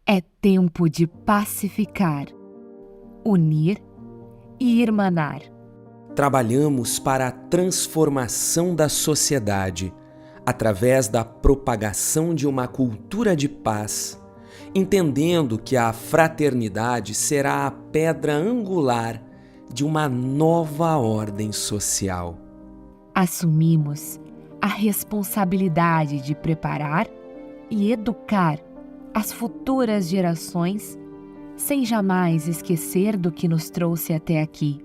É tempo de pacificar, unir e irmanar. Trabalhamos para a transformação da sociedade através da propagação de uma cultura de paz, entendendo que a fraternidade será a pedra angular de uma nova ordem social. Assumimos a responsabilidade de preparar e educar as futuras gerações, sem jamais esquecer do que nos trouxe até aqui.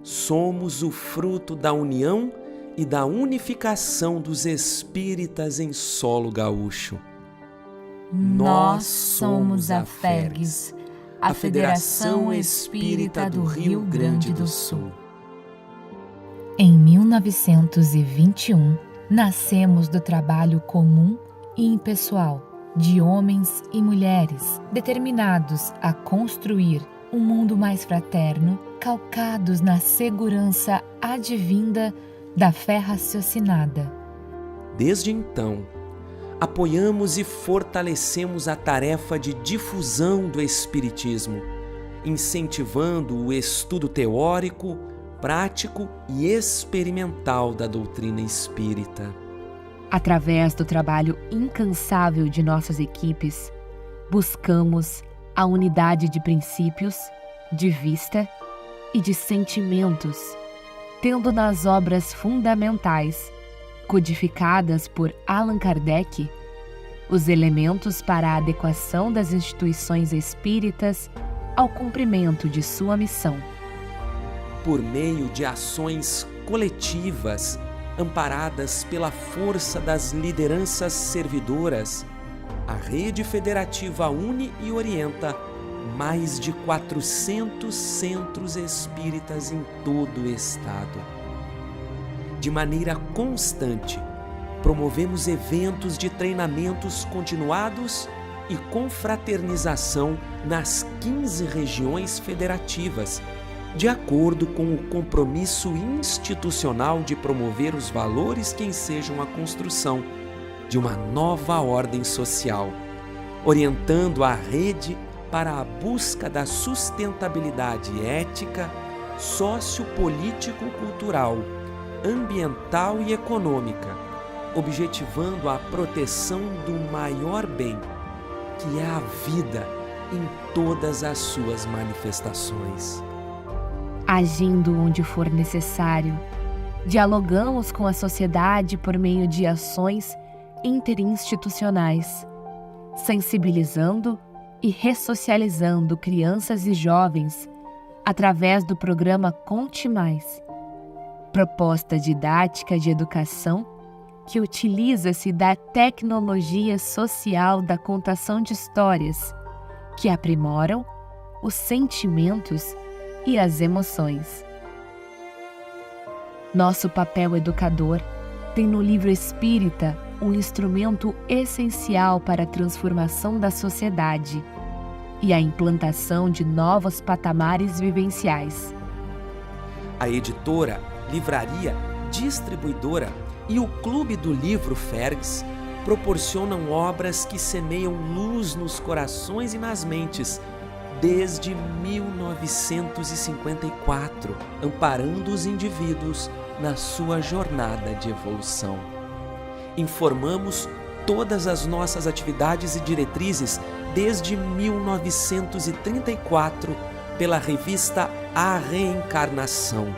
Somos o fruto da união e da unificação dos espíritas em solo gaúcho. Nós somos a FERGS, a Federação Espírita do Rio Grande do Sul. Em 1921, nascemos do trabalho comum e impessoal de homens e mulheres determinados a construir um mundo mais fraterno, calcados na segurança advinda da fé raciocinada. Desde então, apoiamos e fortalecemos a tarefa de difusão do Espiritismo, incentivando o estudo teórico, prático e experimental da doutrina espírita. Através do trabalho incansável de nossas equipes, buscamos a unidade de princípios, de vista e de sentimentos, tendo nas obras fundamentais, codificadas por Allan Kardec, os elementos para a adequação das instituições espíritas ao cumprimento de sua missão. Por meio de ações coletivas, amparadas pela força das lideranças servidoras, a Rede Federativa une e orienta mais de 400 centros espíritas em todo o estado. De maneira constante, promovemos eventos de treinamentos continuados e confraternização nas 15 regiões federativas, de acordo com o compromisso institucional de promover os valores que ensejam a construção de uma nova ordem social, orientando a rede para a busca da sustentabilidade ética, sociopolítico-cultural, ambiental e econômica, objetivando a proteção do maior bem, que é a vida em todas as suas manifestações. Agindo onde for necessário, dialogamos com a sociedade por meio de ações interinstitucionais, sensibilizando e ressocializando crianças e jovens através do programa Conte Mais, proposta didática de educação que utiliza-se da tecnologia social da contação de histórias, que aprimoram os sentimentos e as emoções. Nosso papel educador tem no livro espírita um instrumento essencial para a transformação da sociedade e a implantação de novos patamares vivenciais. A editora, livraria, distribuidora e o Clube do Livro FERGS proporcionam obras que semeiam luz nos corações e nas mentes desde 1954, amparando os indivíduos na sua jornada de evolução. Informamos todas as nossas atividades e diretrizes desde 1934 pela revista A Reencarnação.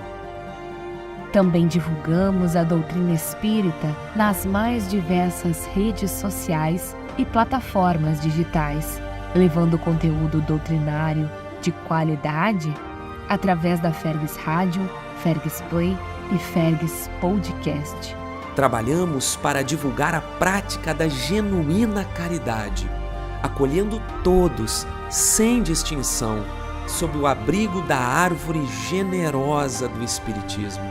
Também divulgamos a doutrina espírita nas mais diversas redes sociais e plataformas digitais, levando conteúdo doutrinário de qualidade através da FERGS Rádio, FERGS Play e FERGS Podcast. Trabalhamos para divulgar a prática da genuína caridade, acolhendo todos, sem distinção, sob o abrigo da árvore generosa do Espiritismo.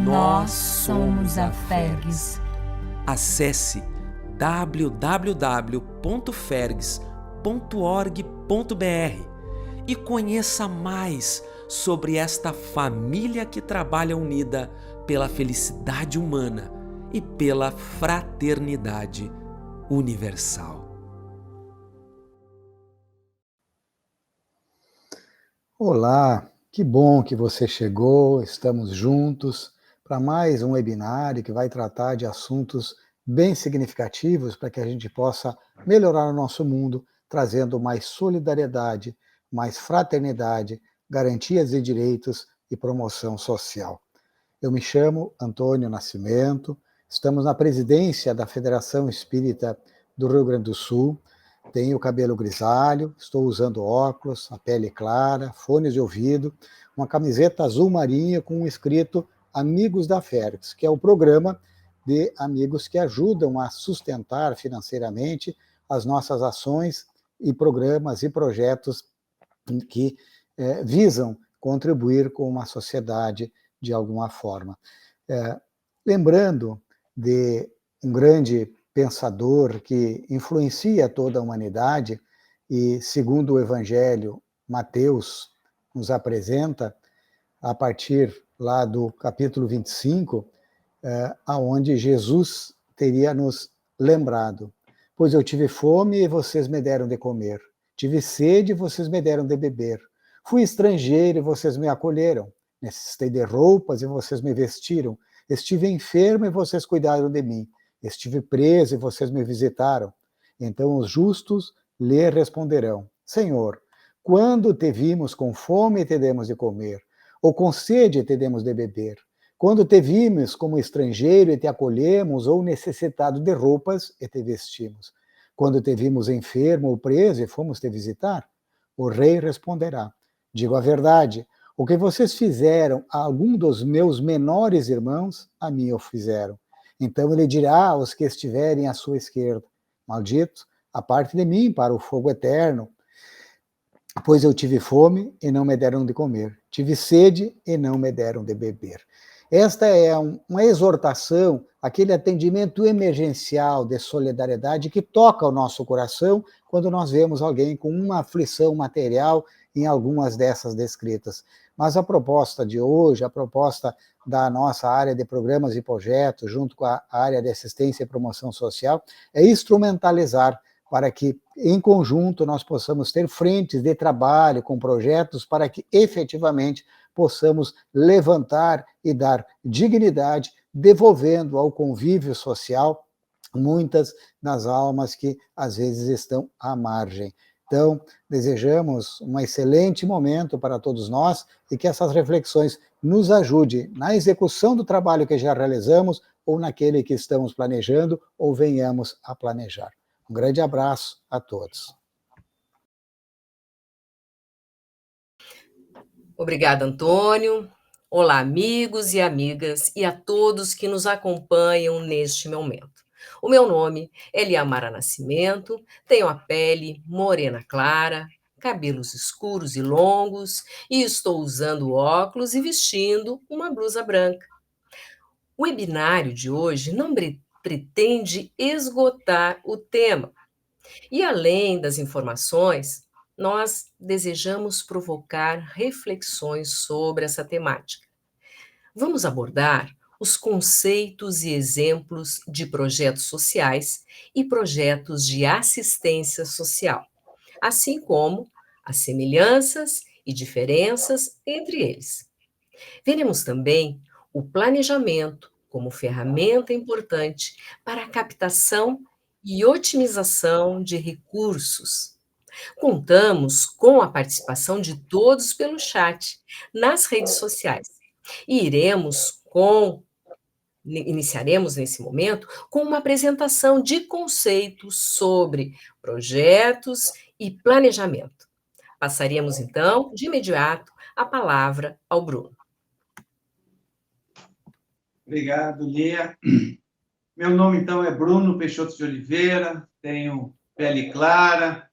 Nós somos a FERGS. Acesse www.fergs.org.br e conheça mais sobre esta família que trabalha unida pela felicidade humana e pela fraternidade universal. Olá, que bom que você chegou, estamos juntos para mais um webinário que vai tratar de assuntos bem significativos para que a gente possa melhorar o nosso mundo, trazendo mais solidariedade, mais fraternidade, garantias de direitos e promoção social. Eu me chamo Antônio Nascimento, estamos na presidência da Federação Espírita do Rio Grande do Sul. Tenho o cabelo grisalho, estou usando óculos, a pele clara, fones de ouvido, uma camiseta azul marinha com um escrito Amigos da Fergs, que é o programa de amigos que ajudam a sustentar financeiramente as nossas ações e programas e projetos que visam contribuir com uma sociedade de alguma forma. Lembrando de um grande pensador que influencia toda a humanidade e, segundo o Evangelho, Mateus nos apresenta, a partir lá do capítulo 25, aonde Jesus teria nos lembrado: pois eu tive fome e vocês me deram de comer, tive sede e vocês me deram de beber, fui estrangeiro e vocês me acolheram, necessitei de roupas e vocês me vestiram, estive enfermo e vocês cuidaram de mim, estive preso e vocês me visitaram. Então os justos lhe responderão: Senhor, quando te vimos com fome e te demos de comer, ou com sede e te demos de beber? Quando te vimos como estrangeiro e te acolhemos, ou necessitado de roupas e te vestimos? Quando te vimos enfermo ou preso e fomos te visitar? O rei responderá: digo a verdade, o que vocês fizeram a algum dos meus menores irmãos, a mim o fizeram. Então ele dirá aos que estiverem à sua esquerda: maldito, aparte de mim para o fogo eterno, pois eu tive fome e não me deram de comer, tive sede e não me deram de beber. Esta é uma exortação, aquele atendimento emergencial de solidariedade que toca o nosso coração quando nós vemos alguém com uma aflição material em algumas dessas descritas. Mas a proposta de hoje, a proposta da nossa área de programas e projetos, junto com a área de assistência e promoção social, é instrumentalizar para que, em conjunto, nós possamos ter frentes de trabalho com projetos para que, efetivamente, possamos levantar e dar dignidade, devolvendo ao convívio social muitas das almas que, às vezes, estão à margem. Então, desejamos um excelente momento para todos nós e que essas reflexões nos ajudem na execução do trabalho que já realizamos ou naquele que estamos planejando ou venhamos a planejar. Um grande abraço a todos. Obrigada, Antônio. Olá, amigos e amigas, e a todos que nos acompanham neste momento. O meu nome é Liamara Nascimento, tenho a pele morena clara, cabelos escuros e longos, e estou usando óculos e vestindo uma blusa branca. O webinário de hoje não pretende esgotar o tema. E além das informações, nós desejamos provocar reflexões sobre essa temática. Vamos abordar os conceitos e exemplos de projetos sociais e projetos de assistência social, assim como as semelhanças e diferenças entre eles. Veremos também o planejamento como ferramenta importante para a captação e otimização de recursos. Contamos com a participação de todos pelo chat, nas redes sociais, e iniciaremos nesse momento com uma apresentação de conceitos sobre projetos e planejamento. Passaríamos, então, de imediato, a palavra ao Bruno. Obrigado, Lia. Meu nome, então, é Bruno Peixoto de Oliveira, tenho pele clara,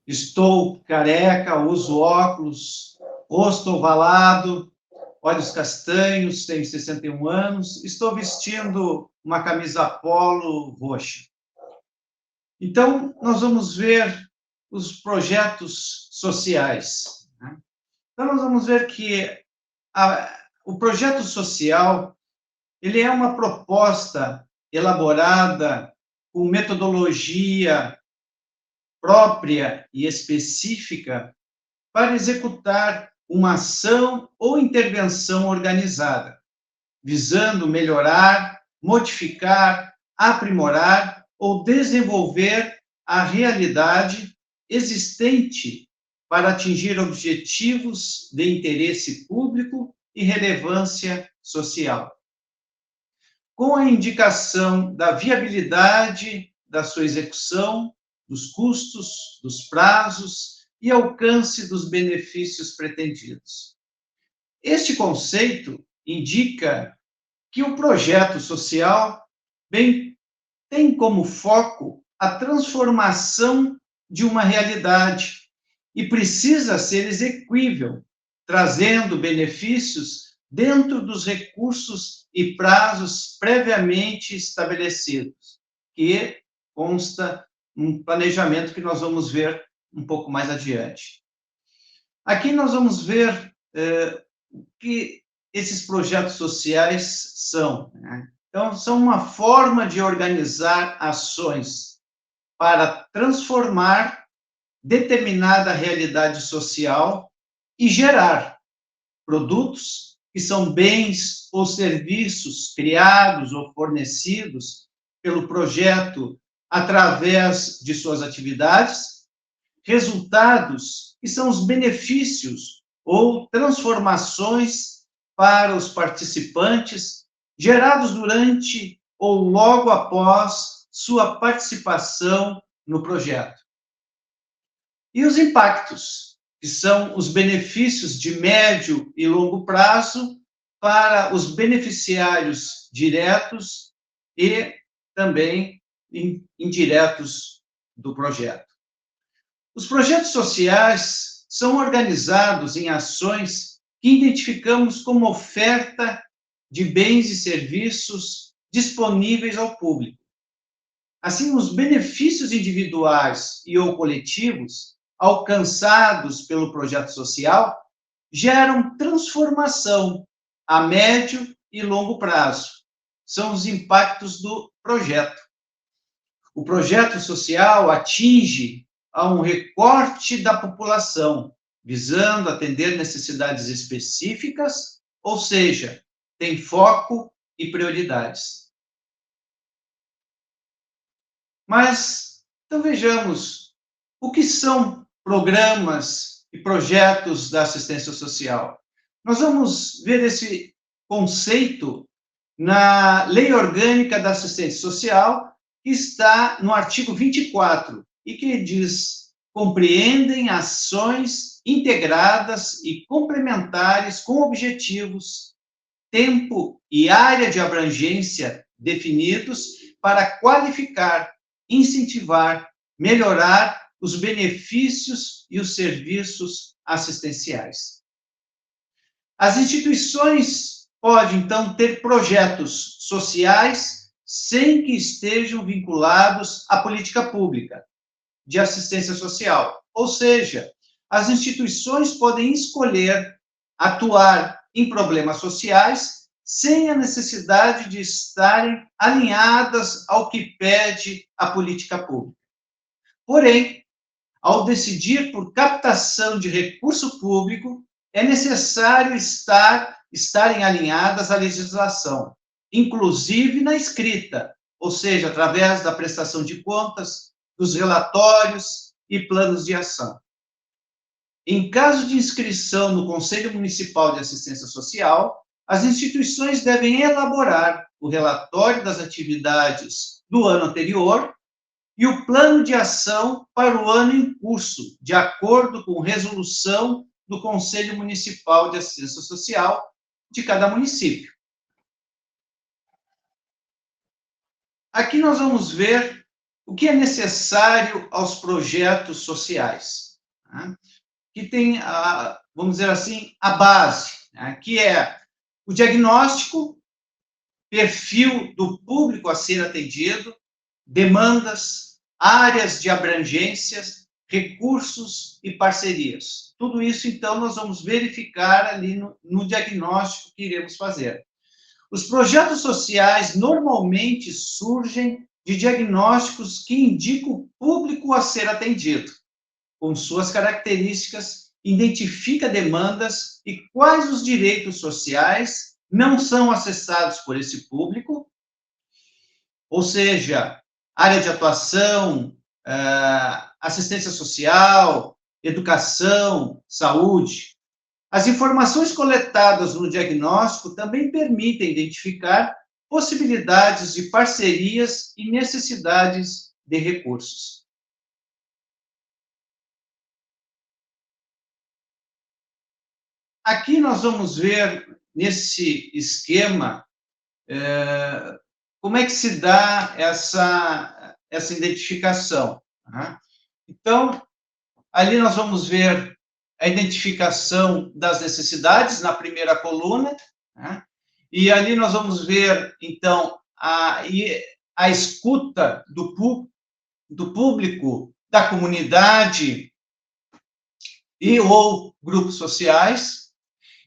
estou careca, uso óculos, rosto ovalado, olhos castanhos, tenho 61 anos, estou vestindo uma camisa polo roxa. Então, nós vamos ver os projetos sociais. Então, nós vamos ver que o projeto social ele é uma proposta elaborada com metodologia própria e específica para executar uma ação ou intervenção organizada, visando melhorar, modificar, aprimorar ou desenvolver a realidade existente para atingir objetivos de interesse público e relevância social, com a indicação da viabilidade da sua execução, dos custos, dos prazos e alcance dos benefícios pretendidos. Este conceito indica que o projeto social tem como foco a transformação de uma realidade e precisa ser exequível, trazendo benefícios dentro dos recursos e prazos previamente estabelecidos, que consta um planejamento que nós vamos ver um pouco mais adiante. Aqui nós vamos ver o que esses projetos sociais são, né? Então, são uma forma de organizar ações para transformar determinada realidade social e gerar produtos que são bens ou serviços criados ou fornecidos pelo projeto através de suas atividades, resultados que são os benefícios ou transformações para os participantes gerados durante ou logo após sua participação no projeto. E os impactos, que são os benefícios de médio e longo prazo para os beneficiários diretos e também indiretos do projeto. Os projetos sociais são organizados em ações que identificamos como oferta de bens e serviços disponíveis ao público. Assim, os benefícios individuais e ou coletivos alcançados pelo projeto social geram transformação a médio e longo prazo. São os impactos do projeto. O projeto social atinge a um recorte da população, visando atender necessidades específicas, ou seja, tem foco e prioridades. Mas, então vejamos, o que são programas e projetos da assistência social? Nós vamos ver esse conceito na Lei Orgânica da Assistência Social, que está no artigo 24, e que diz: compreendem ações integradas e complementares com objetivos, tempo e área de abrangência definidos para qualificar, incentivar, melhorar os benefícios e os serviços assistenciais. As instituições podem, então, ter projetos sociais sem que estejam vinculados à política pública de assistência social. Ou seja, as instituições podem escolher atuar em problemas sociais sem a necessidade de estarem alinhadas ao que pede a política pública. Porém, ao decidir por captação de recurso público, é necessário estarem alinhadas à legislação, inclusive na escrita, ou seja, através da prestação de contas, dos relatórios e planos de ação. Em caso de inscrição no Conselho Municipal de Assistência Social, as instituições devem elaborar o relatório das atividades do ano anterior e o plano de ação para o ano em curso, de acordo com resolução do Conselho Municipal de Assistência Social de cada município. Aqui nós vamos ver o que é necessário aos projetos sociais, né? Que tem, vamos dizer assim, a base, né? Que é o diagnóstico, perfil do público a ser atendido, demandas, áreas de abrangências, recursos e parcerias. Tudo isso, então, nós vamos verificar ali no diagnóstico que iremos fazer. Os projetos sociais normalmente surgem de diagnósticos que indicam o público a ser atendido, com suas características identifica demandas e quais os direitos sociais não são acessados por esse público, ou seja, área de atuação, assistência social, educação, saúde. As informações coletadas no diagnóstico também permitem identificar possibilidades de parcerias e necessidades de recursos. Aqui nós vamos ver, nesse esquema, como é que se dá essa identificação. Tá? Então, ali nós vamos ver a identificação das necessidades na primeira coluna, né? E ali nós vamos ver, então, a escuta do público, da comunidade e ou grupos sociais.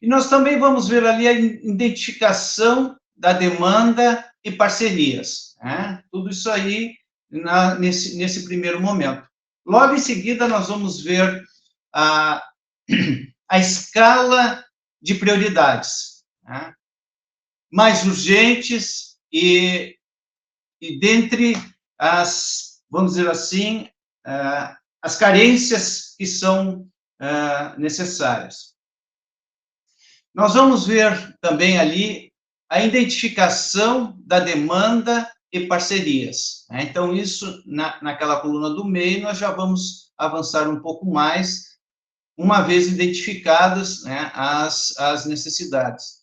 E nós também vamos ver ali a identificação da demanda e parcerias. Né? Tudo isso aí nesse primeiro momento. Logo em seguida, nós vamos ver a escala de prioridades, né? Mais urgentes e dentre as, vamos dizer assim, as carências que são necessárias. Nós vamos ver também ali a identificação da demanda e parcerias. Né? Então, isso, naquela coluna do meio, nós já vamos avançar um pouco mais, uma vez identificadas, né, as necessidades.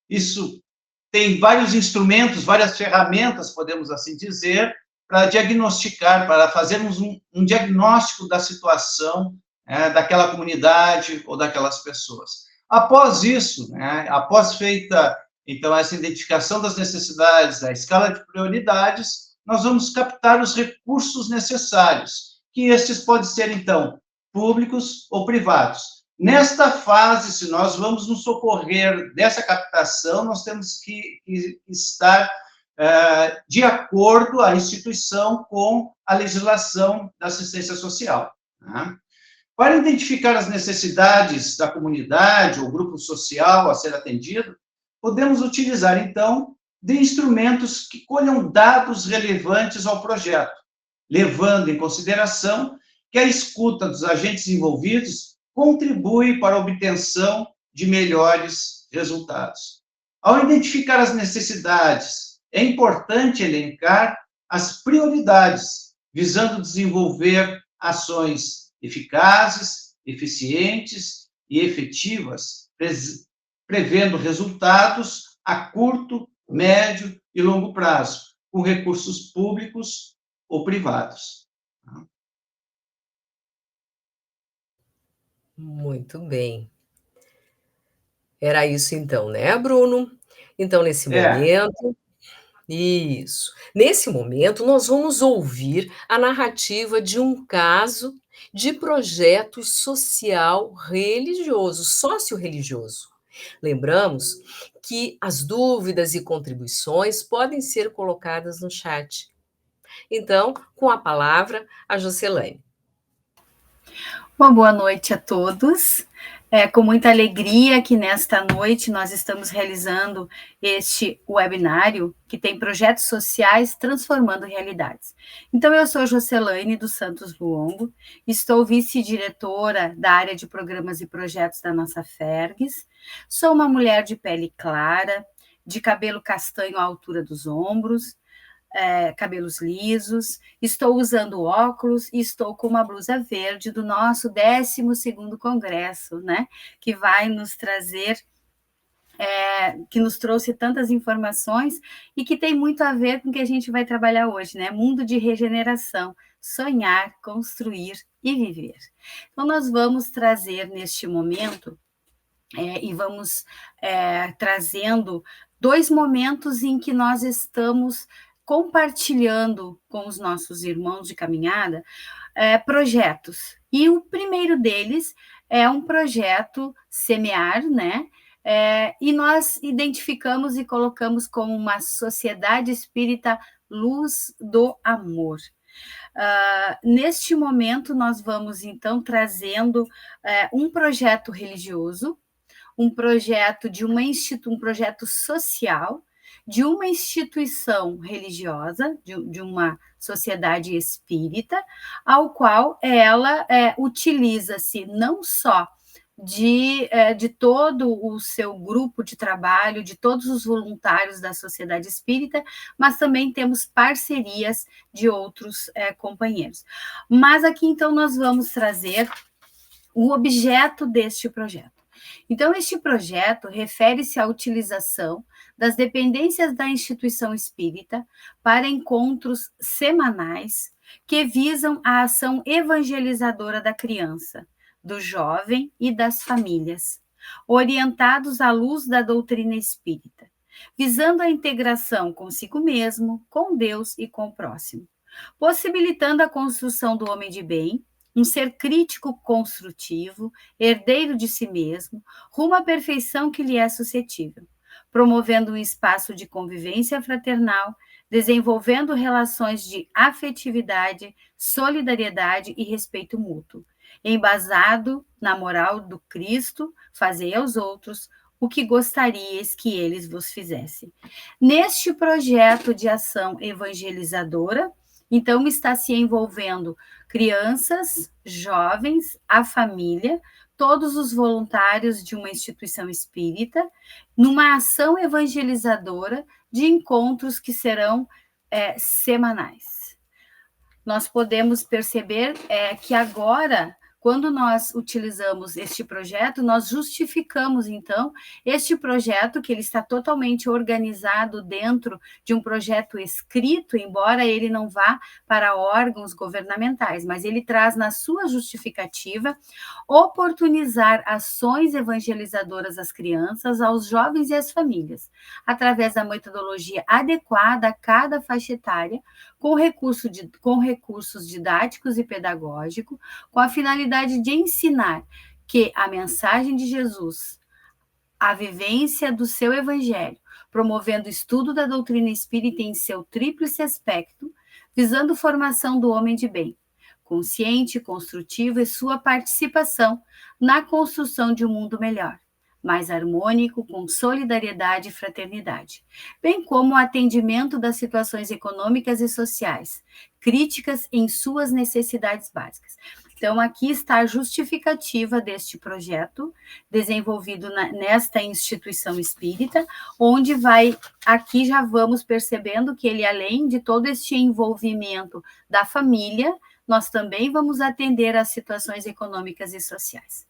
Isso tem vários instrumentos, várias ferramentas, podemos assim dizer, para diagnosticar, para fazermos um diagnóstico da situação daquela comunidade ou daquelas pessoas. Após isso, né, após feita, então, essa identificação das necessidades, da escala de prioridades, nós vamos captar os recursos necessários, que estes podem ser, então, públicos ou privados. Nesta fase, se nós vamos nos socorrer dessa captação, nós temos que estar de acordo a instituição com a legislação da assistência social. Tá? Para identificar as necessidades da comunidade ou grupo social a ser atendido, podemos utilizar, então, de instrumentos que colham dados relevantes ao projeto, levando em consideração que a escuta dos agentes envolvidos contribui para a obtenção de melhores resultados. Ao identificar as necessidades, é importante elencar as prioridades, visando desenvolver ações eficazes, eficientes e efetivas, prevendo resultados a curto, médio e longo prazo, com recursos públicos ou privados. Muito bem. Era isso então, né, Bruno? Então, nesse momento... Isso. Nesse momento, nós vamos ouvir a narrativa de um caso de projeto social religioso, sócio-religioso. Lembramos que as dúvidas e contribuições podem ser colocadas no chat. Então, com a palavra, a Jocelaine. Uma boa noite a todos. Com muita alegria que nesta noite nós estamos realizando este webinário que tem projetos sociais transformando realidades. Então, eu sou Jocelaine dos Santos Luongo, estou vice-diretora da área de programas e projetos da nossa FERGS, sou uma mulher de pele clara, de cabelo castanho à altura dos ombros, cabelos lisos, estou usando óculos e estou com uma blusa verde do nosso 12º Congresso, né, que vai nos trazer, que nos trouxe tantas informações e que tem muito a ver com o que a gente vai trabalhar hoje, né, mundo de regeneração, sonhar, construir e viver. Então, nós vamos trazer neste momento, e vamos trazendo 2 momentos em que nós estamos compartilhando com os nossos irmãos de caminhada projetos. E o primeiro deles é um projeto Semear, né? E nós identificamos e colocamos como uma sociedade espírita Luz do Amor. Neste momento, nós vamos, então, trazendo um projeto religioso, um projeto um projeto social, de uma instituição religiosa, de uma sociedade espírita, ao qual ela utiliza-se não só de todo o seu grupo de trabalho, de todos os voluntários da sociedade espírita, mas também temos parcerias de outros companheiros. Mas aqui, então, nós vamos trazer o objeto deste projeto. Então, este projeto refere-se à utilização das dependências da instituição espírita para encontros semanais que visam a ação evangelizadora da criança, do jovem e das famílias, orientados à luz da doutrina espírita, visando a integração consigo mesmo, com Deus e com o próximo, possibilitando a construção do homem de bem, um ser crítico construtivo, herdeiro de si mesmo, rumo à perfeição que lhe é suscetível, promovendo um espaço de convivência fraternal, desenvolvendo relações de afetividade, solidariedade e respeito mútuo, embasado na moral do Cristo, fazei aos outros o que gostarias que eles vos fizessem. Neste projeto de ação evangelizadora, então, está se envolvendo crianças, jovens, a família, todos os voluntários de uma instituição espírita, numa ação evangelizadora de encontros que serão semanais. Nós podemos perceber que agora, quando nós utilizamos este projeto, nós justificamos, então, este projeto, que ele está totalmente organizado dentro de um projeto escrito, embora ele não vá para órgãos governamentais, mas ele traz na sua justificativa oportunizar ações evangelizadoras às crianças, aos jovens e às famílias, através da metodologia adequada a cada faixa etária, com recursos didáticos e pedagógicos, com a finalidade de ensinar que a mensagem de Jesus, a vivência do seu evangelho, promovendo o estudo da doutrina espírita em seu tríplice aspecto, visando formação do homem de bem, consciente, construtivo e sua participação na construção de um mundo melhor, mais harmônico, com solidariedade e fraternidade, bem como o atendimento das situações econômicas e sociais, críticas em suas necessidades básicas. Então, aqui está a justificativa deste projeto, desenvolvido nesta instituição espírita, onde aqui já vamos percebendo que ele, além de todo este envolvimento da família, nós também vamos atender às situações econômicas e sociais.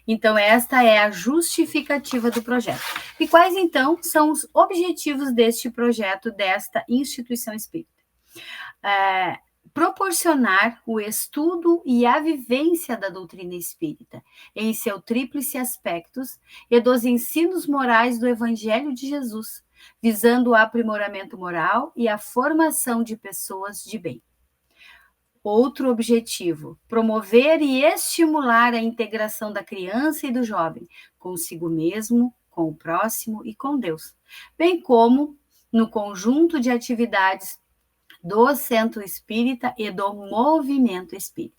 Então, esta é a justificativa do projeto. E quais, então, são os objetivos deste projeto, desta instituição espírita? Proporcionar o estudo e a vivência da doutrina espírita em seu tríplice aspectos e dos ensinos morais do Evangelho de Jesus, visando o aprimoramento moral e a formação de pessoas de bem. Outro objetivo, promover e estimular a integração da criança e do jovem consigo mesmo, com o próximo e com Deus, bem como no conjunto de atividades do Centro Espírita e do Movimento Espírita.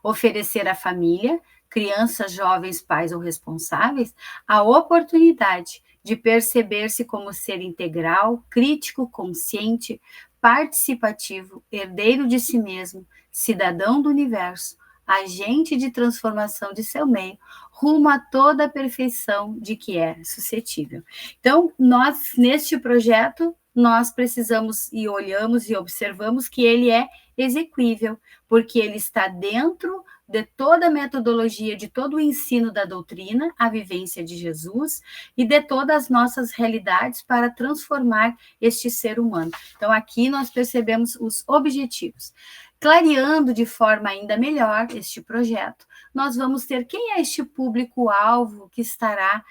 Oferecer à família, crianças, jovens, pais ou responsáveis, a oportunidade de perceber-se como ser integral, crítico, consciente, participativo, herdeiro de si mesmo, cidadão do universo, agente de transformação de seu meio, rumo a toda a perfeição de que é suscetível. Então, nós, neste projeto, nós precisamos e olhamos e observamos que ele é exequível, porque ele está dentro de toda a metodologia, de todo o ensino da doutrina, a vivência de Jesus e de todas as nossas realidades para transformar este ser humano. Então, aqui nós percebemos os objetivos. Clareando de forma ainda melhor este projeto, nós vamos ter quem é este público-alvo que estará,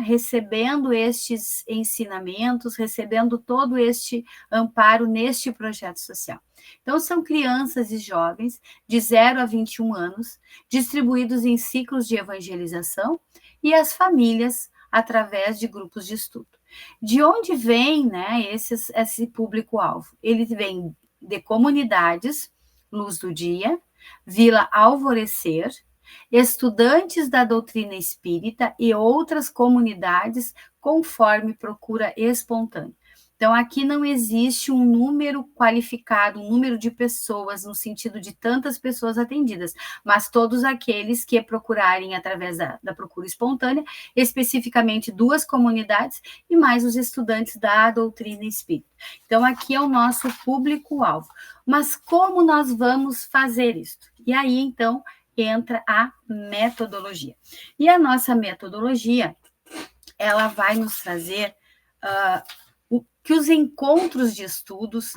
recebendo estes ensinamentos, recebendo todo este amparo neste projeto social. Então, são crianças e jovens de 0 a 21 anos, distribuídos em ciclos de evangelização, e as famílias através de grupos de estudo. De onde vem esse público-alvo? Ele vem de comunidades Luz do Dia, Vila Alvorecer, estudantes da doutrina espírita e outras comunidades conforme procura espontânea. Então, aqui não existe um número qualificado, um número de pessoas, no sentido de tantas pessoas atendidas, mas todos aqueles que procurarem através da procura espontânea, especificamente 2 comunidades e mais os estudantes da doutrina espírita. Então, aqui é o nosso público-alvo. Mas como nós vamos fazer isso? E aí, então, entra a metodologia. E a nossa metodologia, ela vai nos trazer que os encontros de estudos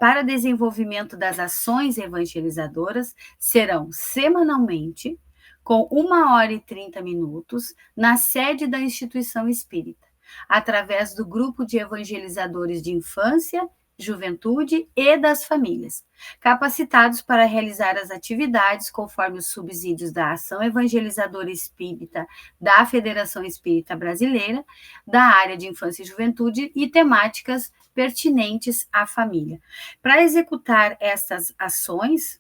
para desenvolvimento das ações evangelizadoras serão semanalmente, com 1h30 na sede da instituição espírita, através do grupo de evangelizadores de infância, juventude e das famílias, capacitados para realizar as atividades conforme os subsídios da Ação Evangelizadora Espírita, da Federação Espírita Brasileira, da área de infância e juventude e temáticas pertinentes à família. Para executar essas ações,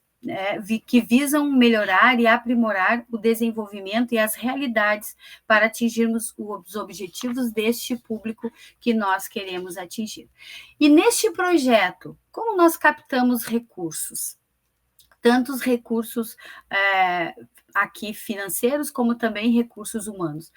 que visam melhorar e aprimorar o desenvolvimento e as realidades para atingirmos os objetivos deste público que nós queremos atingir. E neste projeto, como nós captamos recursos? Tantos recursos aqui financeiros, como também recursos humanos.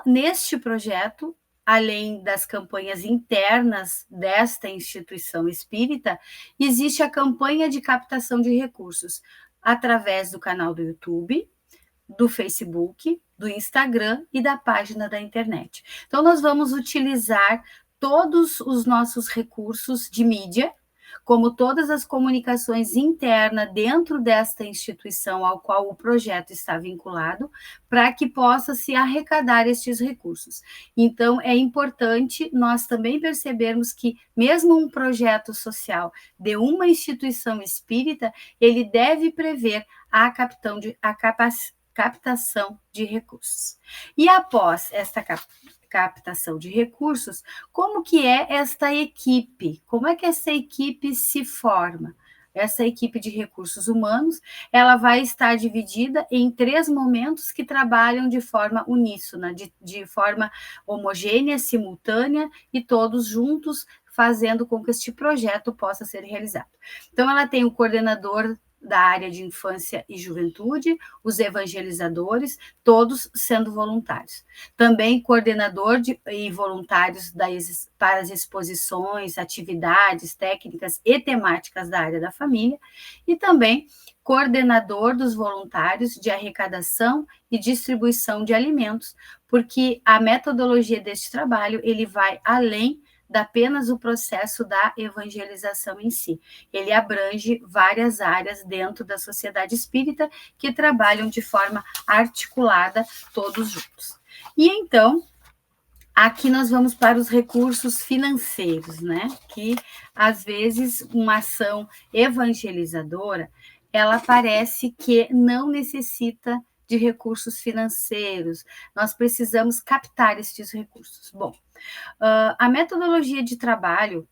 Neste projeto, além das campanhas internas desta instituição espírita, existe a campanha de captação de recursos através do canal do YouTube, do Facebook, do Instagram e da página da internet. Então, nós vamos utilizar todos os nossos recursos de mídia, como todas as comunicações internas dentro desta instituição ao qual o projeto está vinculado, para que possa se arrecadar estes recursos. Então, é importante nós também percebermos que, mesmo um projeto social de uma instituição espírita, ele deve prever a captação de recursos. E após esta captação de recursos, como que é esta equipe? Como é que essa equipe se forma? Essa equipe de recursos humanos, ela vai estar dividida em 3 momentos que trabalham de forma uníssona, de forma homogênea, simultânea e todos juntos, fazendo com que este projeto possa ser realizado. Então, ela tem o coordenador da área de infância e juventude, os evangelizadores, todos sendo voluntários. Também coordenador e voluntários para as exposições, atividades, técnicas e temáticas da área da família, e também coordenador dos voluntários de arrecadação e distribuição de alimentos, porque a metodologia deste trabalho, ele vai além da apenas o processo da evangelização em si. Ele abrange várias áreas dentro da sociedade espírita que trabalham de forma articulada todos juntos. E então, aqui nós vamos para os recursos financeiros, né? Que às vezes uma ação evangelizadora, ela parece que não necessita de recursos financeiros, nós precisamos captar estes recursos. Bom, a metodologia de trabalho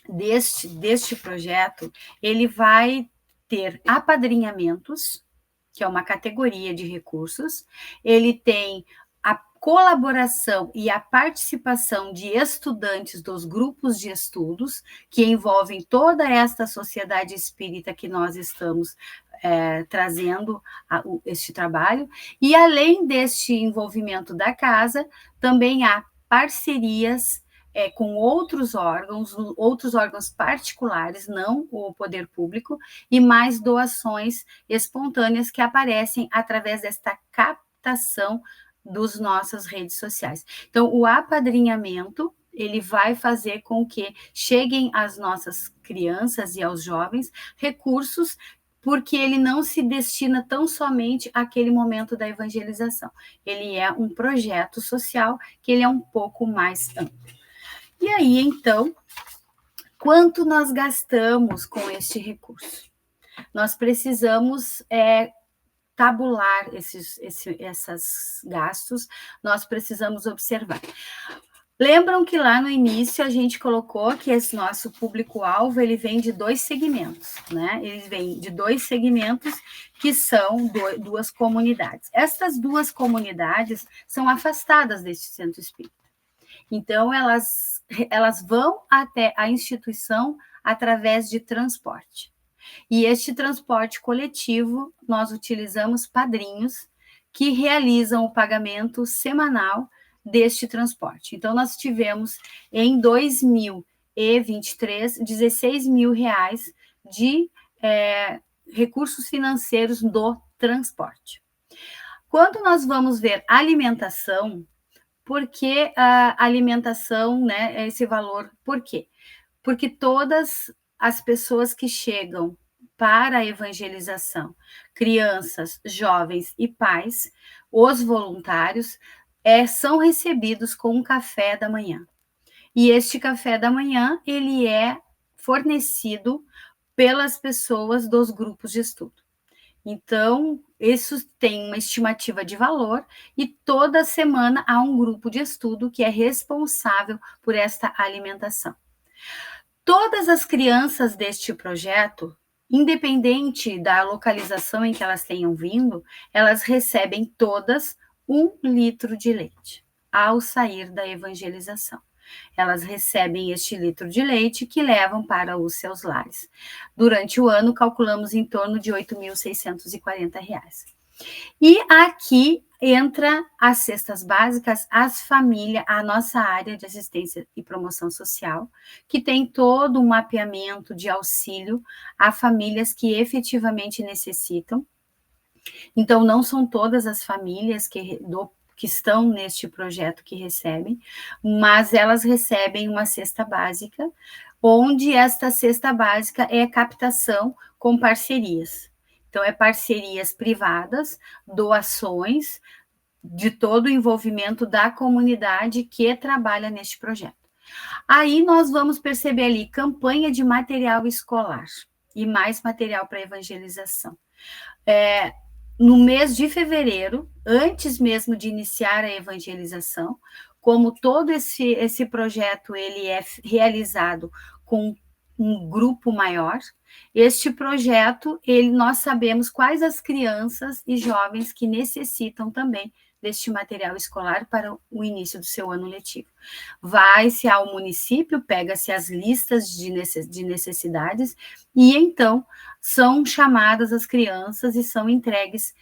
deste projeto, ele vai ter apadrinhamentos, que é uma categoria de recursos, ele tem a colaboração e a participação de estudantes dos grupos de estudos, que envolvem toda esta sociedade espírita que nós estamos trazendo este trabalho, e além deste envolvimento da casa, também há parcerias com outros órgãos particulares, não o poder público, e mais doações espontâneas que aparecem através desta captação das nossas redes sociais. Então, o apadrinhamento, ele vai fazer com que cheguem às nossas crianças e aos jovens recursos, porque ele não se destina tão somente àquele momento da evangelização. Ele é um projeto social que ele é um pouco mais amplo. E aí, então, quanto nós gastamos com este recurso? Nós precisamos tabular esses gastos, nós precisamos observar. Lembram que lá no início a gente colocou que esse nosso público-alvo, ele vem de 2 segmentos, né? Ele vem de 2 segmentos que são duas comunidades. Essas 2 comunidades são afastadas deste centro espírita. Então, elas vão até a instituição através de transporte. E este transporte coletivo, nós utilizamos padrinhos que realizam o pagamento semanal deste transporte. Então, nós tivemos em 2023 16 mil reais de recursos financeiros do transporte. Quando nós vamos ver alimentação, por que a alimentação, né, esse valor? Por quê? Porque todas as pessoas que chegam para a evangelização, crianças, jovens e pais, os voluntários, são recebidos com um café da manhã. E este café da manhã, ele é fornecido pelas pessoas dos grupos de estudo. Então, isso tem uma estimativa de valor e toda semana há um grupo de estudo que é responsável por esta alimentação. Todas as crianças deste projeto, independente da localização em que elas tenham vindo, elas recebem todas 1 litro de leite ao sair da evangelização. Elas recebem este litro de leite que levam para os seus lares. Durante o ano, calculamos em torno de R$ 8.640. E aqui entra as cestas básicas, as famílias, a nossa área de assistência e promoção social, que tem todo um mapeamento de auxílio a famílias que efetivamente necessitam. Então, não são todas as famílias que estão neste projeto que recebem, mas elas recebem uma cesta básica, onde esta cesta básica é captação com parcerias. Então, é parcerias privadas, doações, de todo o envolvimento da comunidade que trabalha neste projeto. Aí nós vamos perceber ali campanha de material escolar e mais material para evangelização. No mês de fevereiro, antes mesmo de iniciar a evangelização, como todo esse projeto ele é realizado com um grupo maior, este projeto, nós sabemos quais as crianças e jovens que necessitam também deste material escolar para o início do seu ano letivo. Vai-se ao município, pega-se as listas de necessidades e então são chamadas as crianças e são entregues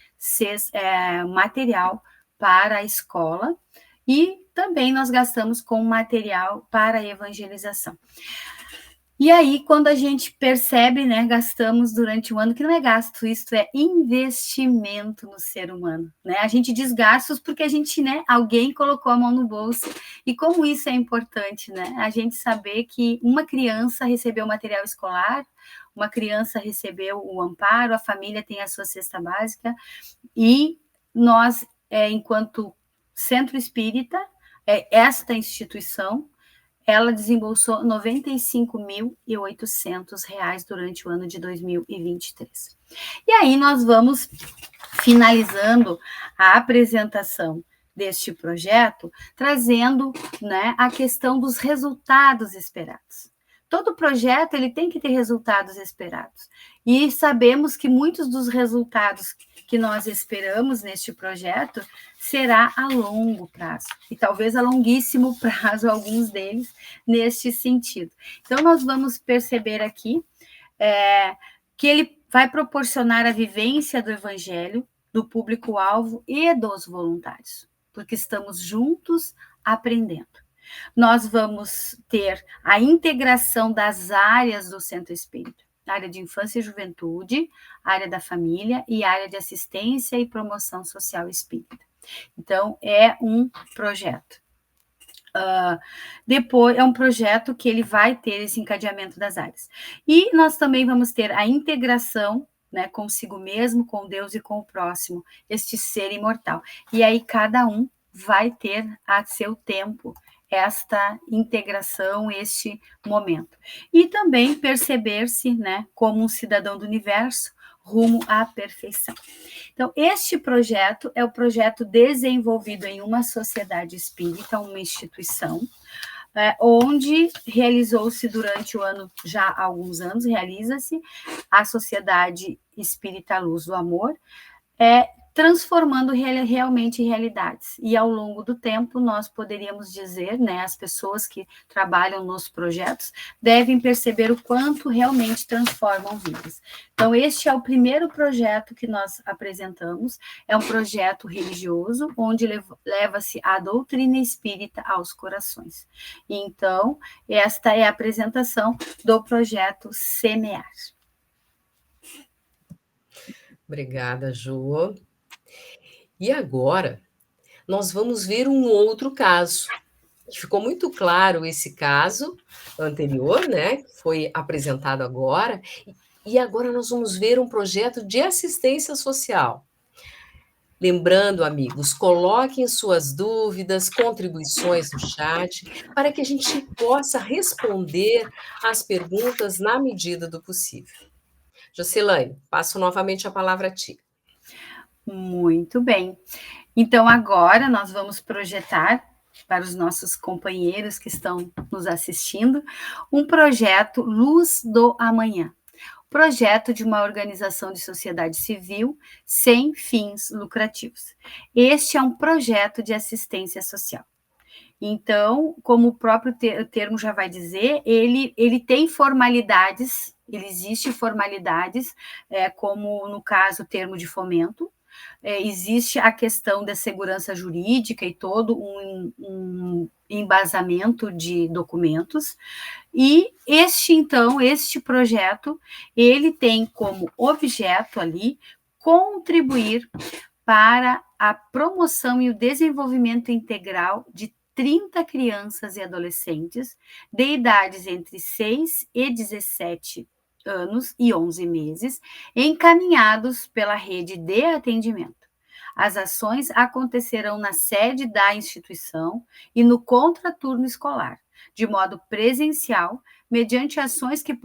material para a escola e também nós gastamos com material para a evangelização. E aí, quando a gente percebe, né, gastamos durante o ano, que não é gasto, isso é investimento no ser humano, né? A gente diz gastos porque a gente, né, alguém colocou a mão no bolso. E como isso é importante, né? A gente saber que uma criança recebeu material escolar, uma criança recebeu o amparo, a família tem a sua cesta básica, e nós, enquanto Centro Espírita, esta instituição, ela desembolsou R$ 95.800 durante o ano de 2023. E aí nós vamos finalizando a apresentação deste projeto, trazendo, né, a questão dos resultados esperados. Todo projeto ele tem que ter resultados esperados. E sabemos que muitos dos resultados que nós esperamos neste projeto será a longo prazo, e talvez a longuíssimo prazo, alguns deles, neste sentido. Então, nós vamos perceber aqui que ele vai proporcionar a vivência do Evangelho, do público-alvo e dos voluntários, porque estamos juntos aprendendo. Nós vamos ter a integração das áreas do Centro Espírita, área de infância e juventude, área da família e área de assistência e promoção social espírita. Então, é um projeto. Depois, é um projeto que ele vai ter esse encadeamento das áreas. E nós também vamos ter a integração, né, consigo mesmo, com Deus e com o próximo, este ser imortal. E aí cada um vai ter a seu tempo esta integração, este momento. E também perceber-se, né, como um cidadão do universo, rumo à perfeição. Então, este projeto é o projeto desenvolvido em uma sociedade espírita, uma instituição, onde realizou-se durante o ano, já há alguns anos, realiza-se a Sociedade Espírita Luz do Amor, transformando realmente realidades. E ao longo do tempo, nós poderíamos dizer, né, as pessoas que trabalham nos projetos devem perceber o quanto realmente transformam vidas. Então, este é o primeiro projeto que nós apresentamos, é um projeto religioso, onde leva-se a doutrina espírita aos corações. Então, esta é a apresentação do projeto Semear. Obrigada, Jo. E agora, nós vamos ver um outro caso. Ficou muito claro esse caso anterior, né, que foi apresentado agora, e agora nós vamos ver um projeto de assistência social. Lembrando, amigos, coloquem suas dúvidas, contribuições no chat, para que a gente possa responder às perguntas na medida do possível. Jocelaine, passo novamente a palavra a ti. Muito bem. Então, agora nós vamos projetar para os nossos companheiros que estão nos assistindo um projeto Luz do Amanhã. Projeto de uma organização de sociedade civil sem fins lucrativos. Este é um projeto de assistência social. Então, como o próprio termo já vai dizer, ele tem formalidades, ele existe formalidades, como no caso o termo de fomento, existe a questão da segurança jurídica e todo um embasamento de documentos, e este projeto, ele tem como objeto ali contribuir para a promoção e o desenvolvimento integral de 30 crianças e adolescentes de idades entre 6 e 17 anos e 11 meses, encaminhados pela rede de atendimento. As ações acontecerão na sede da instituição e no contraturno escolar, de modo presencial, mediante ações que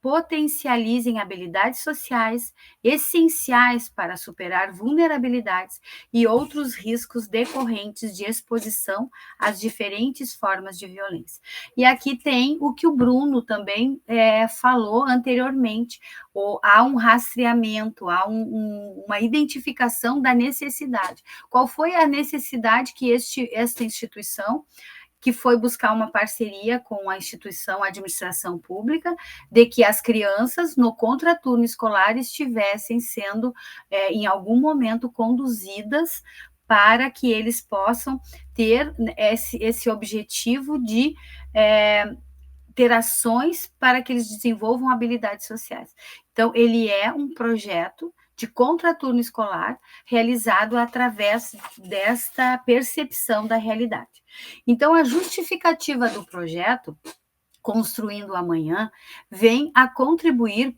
potencializem habilidades sociais essenciais para superar vulnerabilidades e outros riscos decorrentes de exposição às diferentes formas de violência. E aqui tem o que o Bruno também falou anteriormente, há um rastreamento, há uma identificação da necessidade. Qual foi a necessidade que esta instituição, que foi buscar uma parceria com a instituição, a administração pública, de que as crianças no contraturno escolar estivessem sendo, em algum momento, conduzidas para que eles possam ter esse objetivo de ter ações para que eles desenvolvam habilidades sociais. Então, ele é um projeto de contraturno escolar realizado através desta percepção da realidade. Então, a justificativa do projeto, Construindo o Amanhã, vem a contribuir,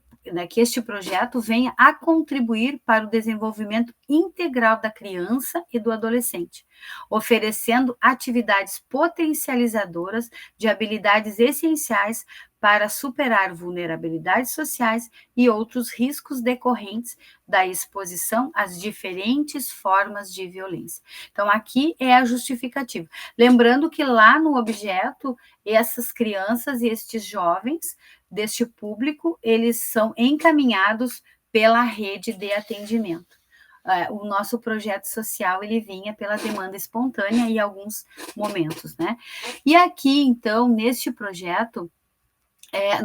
que este projeto venha a contribuir para o desenvolvimento integral da criança e do adolescente, oferecendo atividades potencializadoras de habilidades essenciais para superar vulnerabilidades sociais e outros riscos decorrentes da exposição às diferentes formas de violência. Então, aqui é a justificativa. Lembrando que lá no objeto, essas crianças e estes jovens deste público, eles são encaminhados pela rede de atendimento. O nosso projeto social, ele vinha pela demanda espontânea em alguns momentos, né? E aqui, então, neste projeto,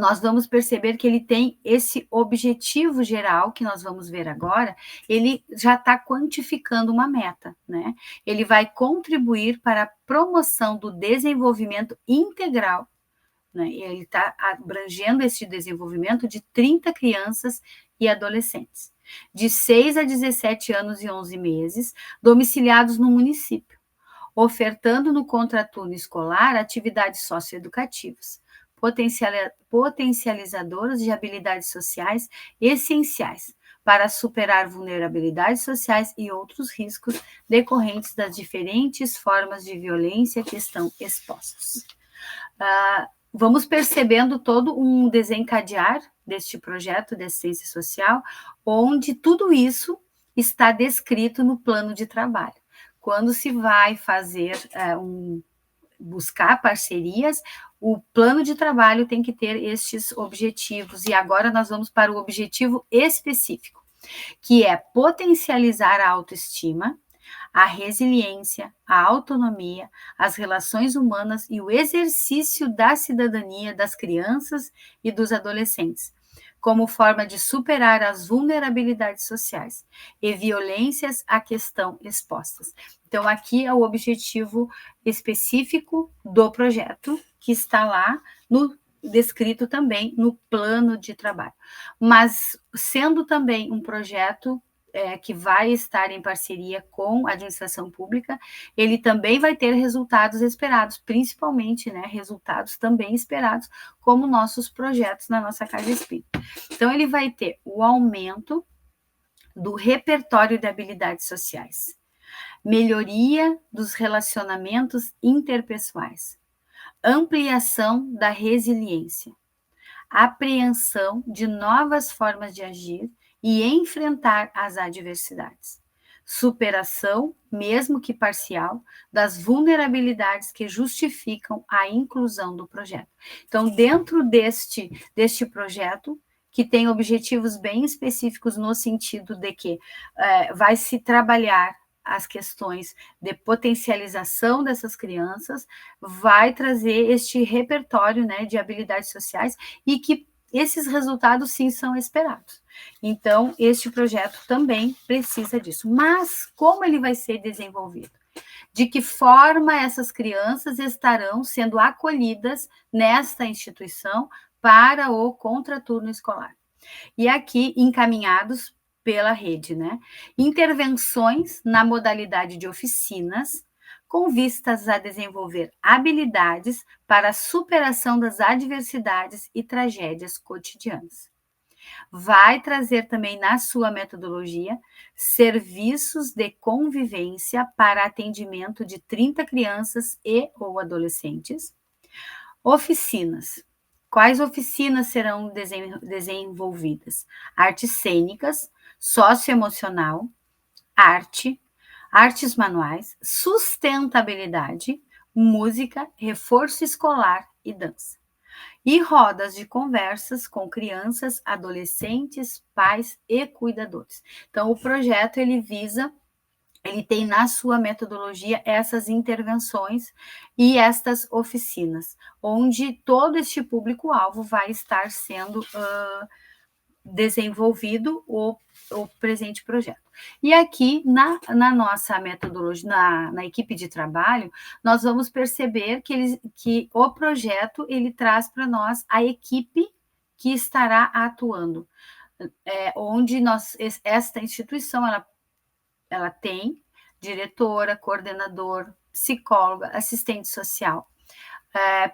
nós vamos perceber que ele tem esse objetivo geral, que nós vamos ver agora, ele já está quantificando uma meta, né? Ele vai contribuir para a promoção do desenvolvimento integral, né? Ele está abrangendo esse desenvolvimento de 30 crianças e adolescentes, de 6 a 17 anos e 11 meses, domiciliados no município, ofertando no contraturno escolar atividades socioeducativas, potencializadoras de habilidades sociais essenciais para superar vulnerabilidades sociais e outros riscos decorrentes das diferentes formas de violência que estão expostos. Vamos percebendo todo um desencadear deste projeto de assistência social, onde tudo isso está descrito no plano de trabalho. Quando se vai fazer buscar parcerias, o plano de trabalho tem que ter estes objetivos, e agora nós vamos para o objetivo específico, que é potencializar a autoestima, a resiliência, a autonomia, as relações humanas e o exercício da cidadania das crianças e dos adolescentes, como forma de superar as vulnerabilidades sociais e violências à questão expostas. Então, aqui é o objetivo específico do projeto, que está lá descrito também no plano de trabalho. Mas, sendo também um projeto que vai estar em parceria com a administração pública, ele também vai ter resultados esperados, principalmente, né, resultados também esperados, como nossos projetos na nossa Casa Espírita. Então, ele vai ter o aumento do repertório de habilidades sociais, melhoria dos relacionamentos interpessoais, ampliação da resiliência, apreensão de novas formas de agir e enfrentar as adversidades, superação, mesmo que parcial, das vulnerabilidades que justificam a inclusão do projeto. Então, dentro deste projeto, que tem objetivos bem específicos no sentido de que vai se trabalhar as questões de potencialização dessas crianças, vai trazer este repertório, né, de habilidades sociais, e que esses resultados, sim, são esperados. Então, este projeto também precisa disso. Mas como ele vai ser desenvolvido? De que forma essas crianças estarão sendo acolhidas nesta instituição para o contraturno escolar? E aqui, encaminhados pela rede, né? Intervenções na modalidade de oficinas, com vistas a desenvolver habilidades para a superação das adversidades e tragédias cotidianas. Vai trazer também na sua metodologia serviços de convivência para atendimento de 30 crianças e ou adolescentes. Oficinas. Quais oficinas serão desenvolvidas? Artes cênicas, socioemocional, artes manuais, sustentabilidade, música, reforço escolar e dança. E rodas de conversas com crianças, adolescentes, pais e cuidadores. Então, o projeto, ele tem na sua metodologia essas intervenções e estas oficinas, onde todo este público-alvo vai estar sendo desenvolvido o presente projeto. E aqui, na nossa metodologia, na equipe de trabalho, nós vamos perceber que o projeto, ele traz para nós a equipe que estará atuando, onde esta instituição, ela tem diretora, coordenador, psicóloga, assistente social,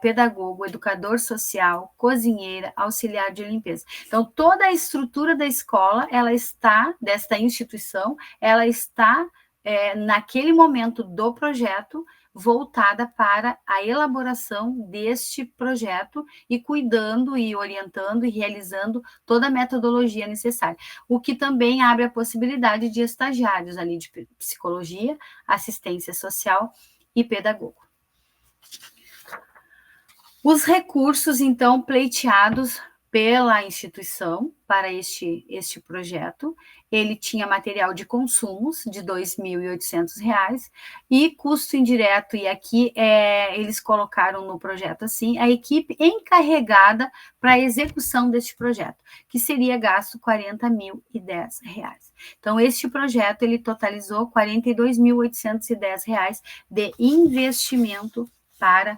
pedagogo, educador social, cozinheira, auxiliar de limpeza. Então, toda a estrutura da escola, desta instituição, ela está, naquele momento do projeto, voltada para a elaboração deste projeto e cuidando e orientando e realizando toda a metodologia necessária. O que também abre a possibilidade de estagiários ali de psicologia, assistência social e pedagogo. Os recursos, então, pleiteados pela instituição para este projeto, ele tinha material de consumos de R$ 2.800 e custo indireto, e aqui eles colocaram no projeto assim, a equipe encarregada para a execução deste projeto, que seria gasto R$ 40.010. Então, este projeto, ele totalizou R$ 42.810 de investimento para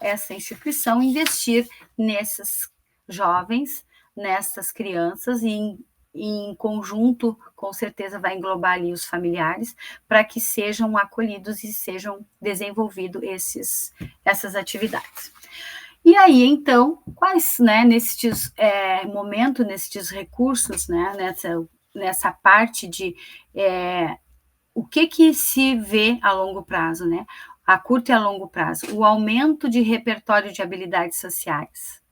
essa instituição investir nesses jovens, nessas crianças, e em conjunto, com certeza vai englobar ali os familiares, para que sejam acolhidos e sejam desenvolvidas essas atividades. E aí, então, quais, né, nesses momentos, nesses recursos, né, nessa parte de o que se vê a longo prazo, né? A curto e a longo prazo, o aumento de repertório de habilidades sociais,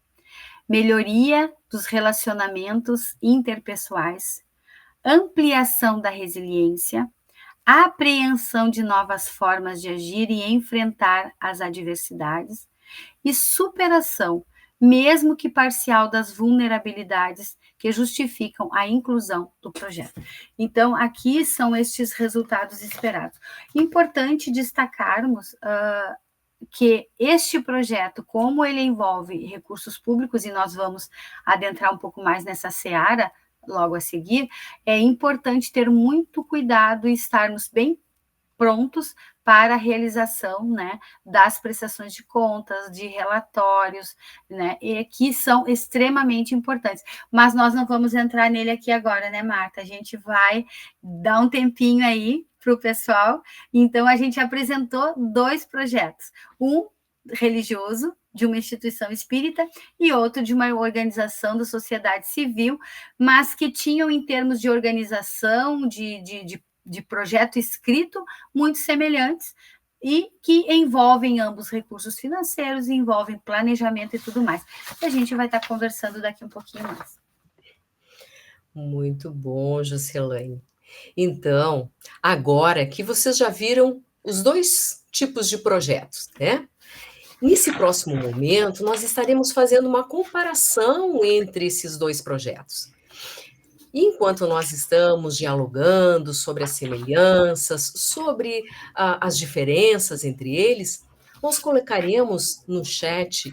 melhoria dos relacionamentos interpessoais, ampliação da resiliência, apreensão de novas formas de agir e enfrentar as adversidades e superação, mesmo que parcial, das vulnerabilidades que justificam a inclusão do projeto. Então, aqui são estes resultados esperados. Importante destacarmos que este projeto, como ele envolve recursos públicos, e nós vamos adentrar um pouco mais nessa seara logo a seguir, é importante ter muito cuidado e estarmos bem prontos para a realização, né, das prestações de contas, de relatórios, né, e que são extremamente importantes. Mas nós não vamos entrar nele aqui agora, né, Marta? A gente vai dar um tempinho aí para o pessoal. Então, a gente apresentou 2 projetos. Um religioso, de uma instituição espírita, e outro de uma organização da sociedade civil, mas que tinham, em termos de organização, de projeto escrito, muito semelhantes, e que envolvem ambos recursos financeiros, envolvem planejamento e tudo mais. E a gente vai estar conversando daqui um pouquinho mais. Muito bom, Juscelane. Então, agora que vocês já viram os 2 tipos de projetos, né? Nesse próximo momento, nós estaremos fazendo uma comparação entre esses 2 projetos. E enquanto nós estamos dialogando sobre as semelhanças, sobre as diferenças entre eles, nós colocaremos no chat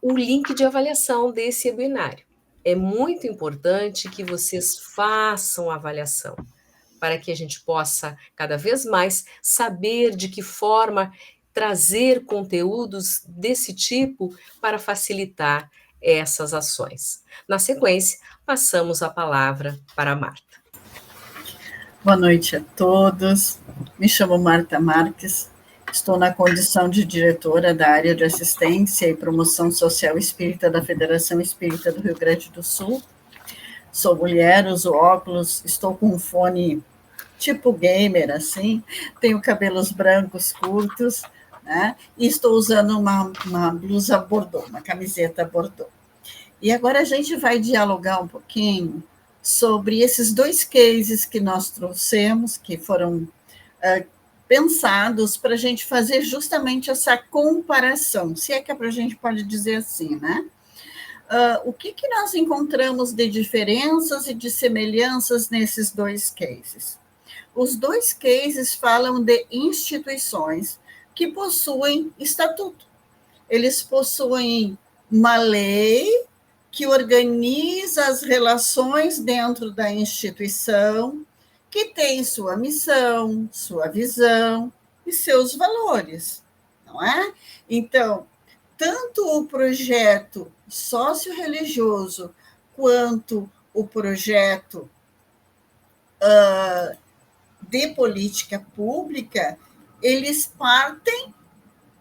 o link de avaliação desse webinário. É muito importante que vocês façam a avaliação, para que a gente possa, cada vez mais, saber de que forma trazer conteúdos desse tipo para facilitar essas ações. Na sequência, passamos a palavra para a Marta. Boa noite a todos. Me chamo Marta Marques. Estou na condição de diretora da área de assistência e promoção social espírita da Federação Espírita do Rio Grande do Sul. Sou mulher, uso óculos, estou com um fone tipo gamer, assim, tenho cabelos brancos curtos, né? E estou usando uma blusa bordô, uma camiseta bordô. E agora a gente vai dialogar um pouquinho sobre esses 2 cases que nós trouxemos, que foram pensados para a gente fazer justamente essa comparação, se é que a gente pode dizer assim, né? O que nós encontramos de diferenças e de semelhanças nesses 2 cases? Os 2 cases falam de instituições que possuem estatuto. Eles possuem uma lei que organiza as relações dentro da instituição, que tem sua missão, sua visão e seus valores, não é? Então, tanto o projeto socio-religioso quanto o projeto de política pública, eles partem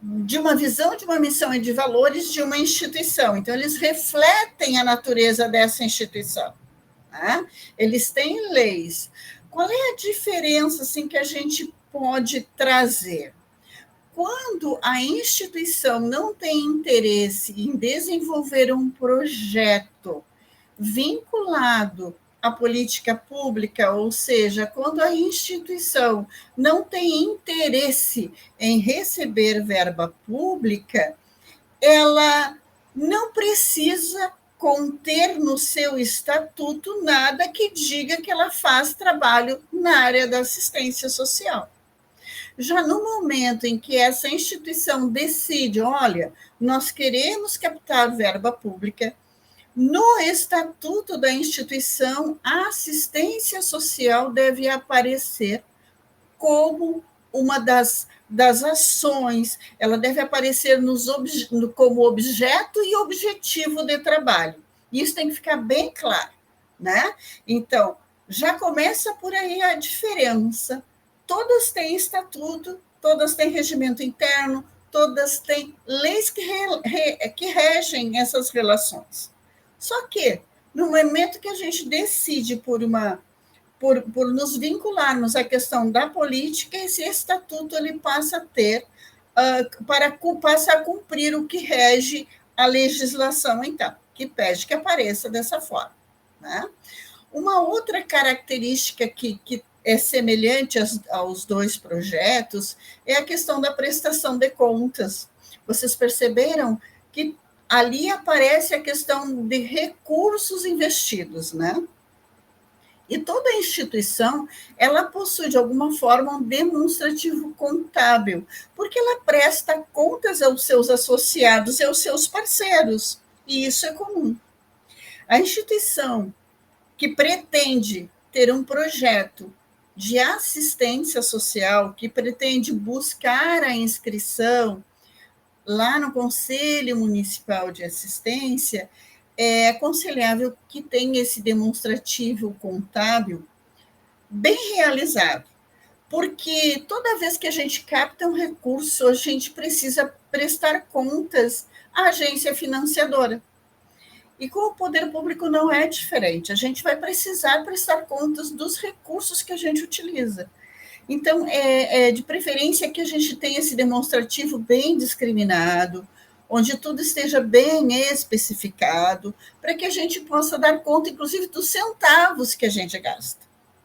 de uma visão, de uma missão e de valores de uma instituição. Então, eles refletem a natureza dessa instituição, né? Eles têm leis. Qual é a diferença assim, que a gente pode trazer? Quando a instituição não tem interesse em desenvolver um projeto vinculado à política pública, ou seja, quando a instituição não tem interesse em receber verba pública, ela não precisa conter no seu estatuto nada que diga que ela faz trabalho na área da assistência social. Já no momento em que essa instituição decide, olha, nós queremos captar verba pública, no estatuto da instituição, a assistência social deve aparecer como uma das ações, ela deve aparecer como objeto e objetivo de trabalho. Isso tem que ficar bem claro, né? Então, já começa por aí a diferença. Todas têm estatuto, todas têm regimento interno, todas têm leis que regem essas relações. Só que, no momento que a gente decide por nos vincularmos à questão da política, esse estatuto ele passa a ter, passa a cumprir o que rege a legislação, então. que pede que apareça dessa forma, né? Uma outra característica que é semelhante aos dois projetos é a questão da prestação de contas. Vocês perceberam que ali aparece a questão de recursos investidos, né? E toda instituição, ela possui, de alguma forma, um demonstrativo contábil, porque ela presta contas aos seus associados e aos seus parceiros, e isso é comum. A instituição que pretende ter um projeto de assistência social, que pretende buscar a inscrição lá no Conselho Municipal de Assistência, é aconselhável que tenha esse demonstrativo contábil bem realizado, porque toda vez que a gente capta um recurso, a gente precisa prestar contas à agência financiadora. E com o poder público não é diferente, a gente vai precisar prestar contas dos recursos que a gente utiliza. Então, é de preferência que a gente tenha esse demonstrativo bem discriminado, onde tudo esteja bem especificado, para que a gente possa dar conta, inclusive, dos centavos que a gente gasta,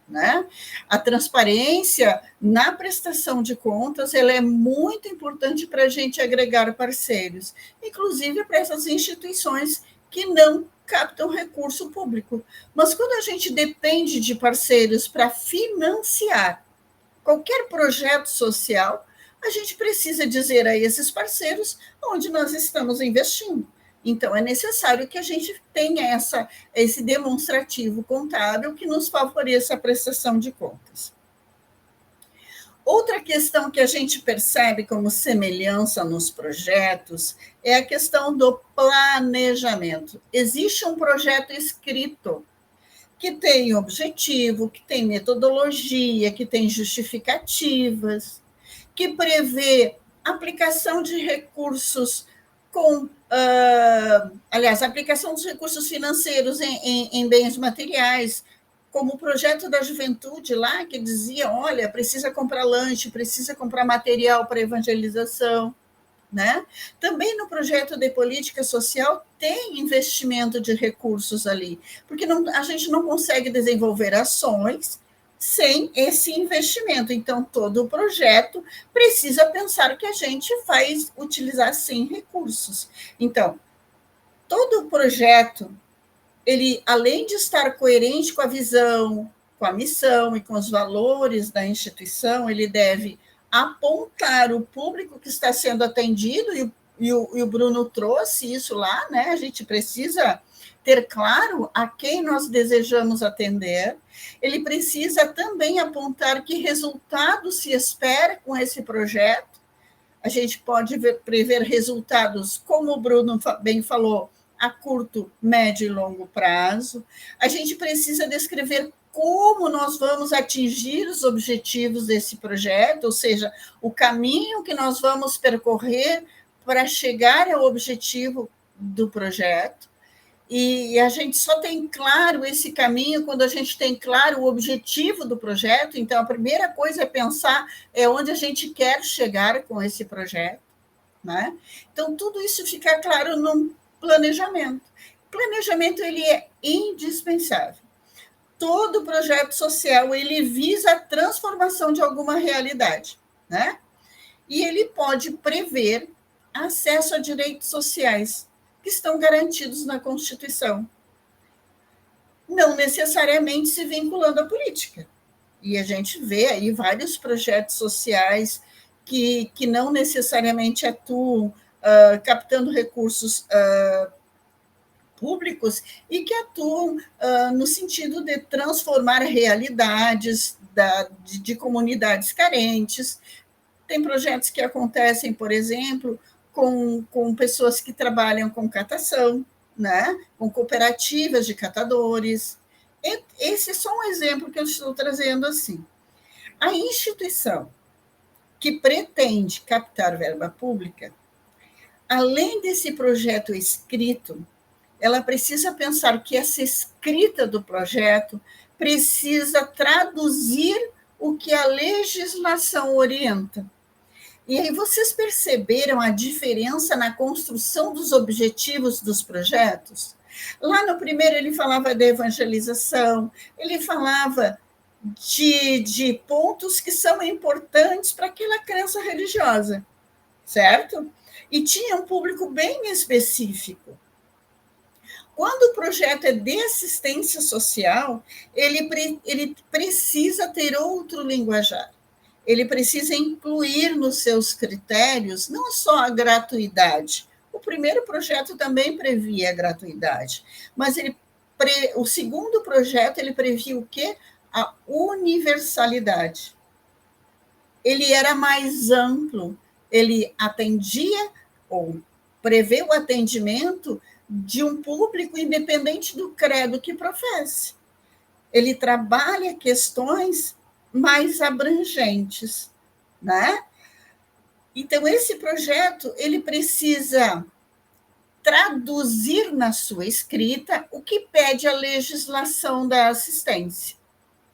né? A transparência na prestação de contas, ela é muito importante para a gente agregar parceiros, inclusive para essas instituições que não captam recurso público. Mas quando a gente depende de parceiros para financiar qualquer projeto social, a gente precisa dizer a esses parceiros onde nós estamos investindo. Então, é necessário que a gente tenha esse demonstrativo contábil que nos favoreça a prestação de contas. Outra questão que a gente percebe como semelhança nos projetos é a questão do planejamento. Existe um projeto escrito que tem objetivo, que tem metodologia, que tem justificativas, que prevê aplicação de recursos aplicação dos recursos financeiros em bens materiais, como o projeto da juventude lá, que dizia, olha, precisa comprar lanche, precisa comprar material para evangelização, né? Também no projeto de política social tem investimento de recursos ali, porque a gente não consegue desenvolver ações sem esse investimento. Então, todo o projeto precisa pensar que a gente vai utilizar, sim, recursos. Então, todo o projeto, ele, além de estar coerente com a visão, com a missão e com os valores da instituição, ele deve apontar o público que está sendo atendido, e o Bruno trouxe isso lá, né? A gente precisa ter claro a quem nós desejamos atender. Ele precisa também apontar que resultado se espera com esse projeto. A gente pode prever resultados, como o Bruno bem falou, a curto, médio e longo prazo. A gente precisa descrever como nós vamos atingir os objetivos desse projeto, ou seja, o caminho que nós vamos percorrer para chegar ao objetivo do projeto. E a gente só tem claro esse caminho quando a gente tem claro o objetivo do projeto. Então, a primeira coisa é pensar onde a gente quer chegar com esse projeto, né? Então, tudo isso fica claro no planejamento. O planejamento, ele é indispensável. Todo projeto social, ele visa a transformação de alguma realidade, né? E ele pode prever acesso a direitos sociais que estão garantidos na Constituição, não necessariamente se vinculando à política. E a gente vê aí vários projetos sociais que não necessariamente atuam captando recursos públicos e que atuam no sentido de transformar realidades de comunidades carentes. Tem projetos que acontecem, por exemplo, com pessoas que trabalham com catação, né? Com cooperativas de catadores. Esse é só um exemplo que eu estou trazendo assim. A instituição que pretende captar verba pública, além desse projeto escrito, ela precisa pensar que essa escrita do projeto precisa traduzir o que a legislação orienta. E aí vocês perceberam a diferença na construção dos objetivos dos projetos? Lá no primeiro ele falava da evangelização, ele falava de pontos que são importantes para aquela crença religiosa, certo? E tinha um público bem específico. Quando o projeto é de assistência social, ele precisa ter outro linguajar. Ele precisa incluir nos seus critérios não só a gratuidade. O primeiro projeto também previa a gratuidade, mas o segundo projeto ele previa o quê? A universalidade. Ele era mais amplo, ele atendia ou prevê o atendimento de um público independente do credo que professe. Ele trabalha questões mais abrangentes, né? Então, esse projeto, ele precisa traduzir na sua escrita o que pede a legislação da assistência,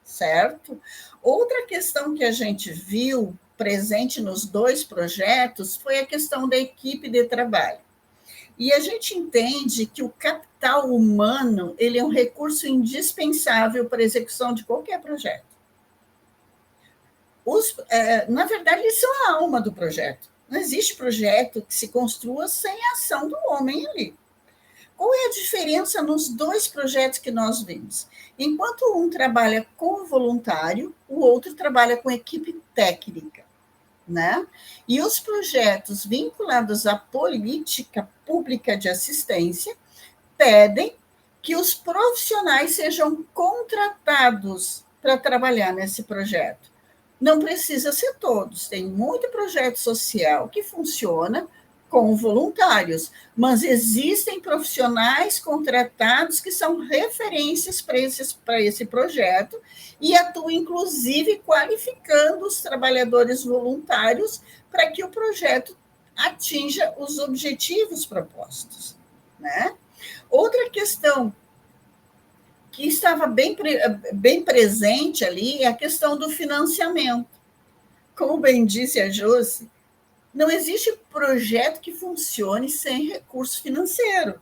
certo? Outra questão que a gente viu presente nos dois projetos foi a questão da equipe de trabalho. E a gente entende que o capital humano ele é um recurso indispensável para a execução de qualquer projeto. Na verdade, eles são a alma do projeto. Não existe projeto que se construa sem a ação do homem ali. Qual é a diferença nos dois projetos que nós vimos? Enquanto um trabalha com voluntário, o outro trabalha com equipe técnica, né? E os projetos vinculados à política pública de assistência pedem que os profissionais sejam contratados para trabalhar nesse projeto. Não precisa ser todos, tem muito projeto social que funciona com voluntários, mas existem profissionais contratados que são referências para esse projeto e atuam, inclusive, qualificando os trabalhadores voluntários para que o projeto atinja os objetivos propostos, né? Outra questão que estava bem presente ali é a questão do financiamento. Como bem disse a Josi, não existe projeto que funcione sem recurso financeiro.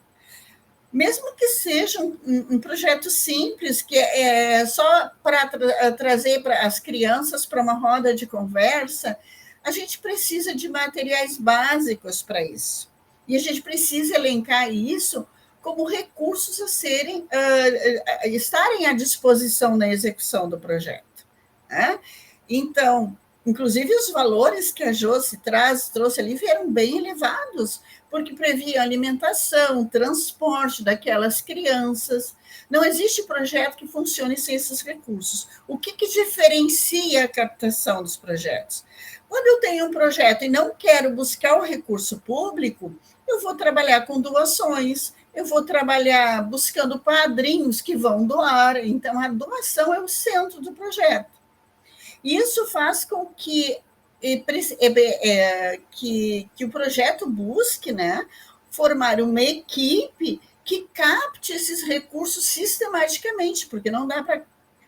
Mesmo que seja um projeto simples, que é só para trazer as crianças para uma roda de conversa, a gente precisa de materiais básicos para isso. E a gente precisa elencar isso como recursos estarem à disposição na execução do projeto, né? Então, inclusive os valores que a Josi trouxe ali vieram bem elevados, porque previa alimentação, transporte daquelas crianças. Não existe projeto que funcione sem esses recursos. O que diferencia a captação dos projetos? Quando eu tenho um projeto e não quero buscar o recurso público, eu vou trabalhar com doações, eu vou trabalhar buscando padrinhos que vão doar. Então, a doação é o centro do projeto. E isso faz com que o projeto busque, né, formar uma equipe que capte esses recursos sistematicamente, porque não dá para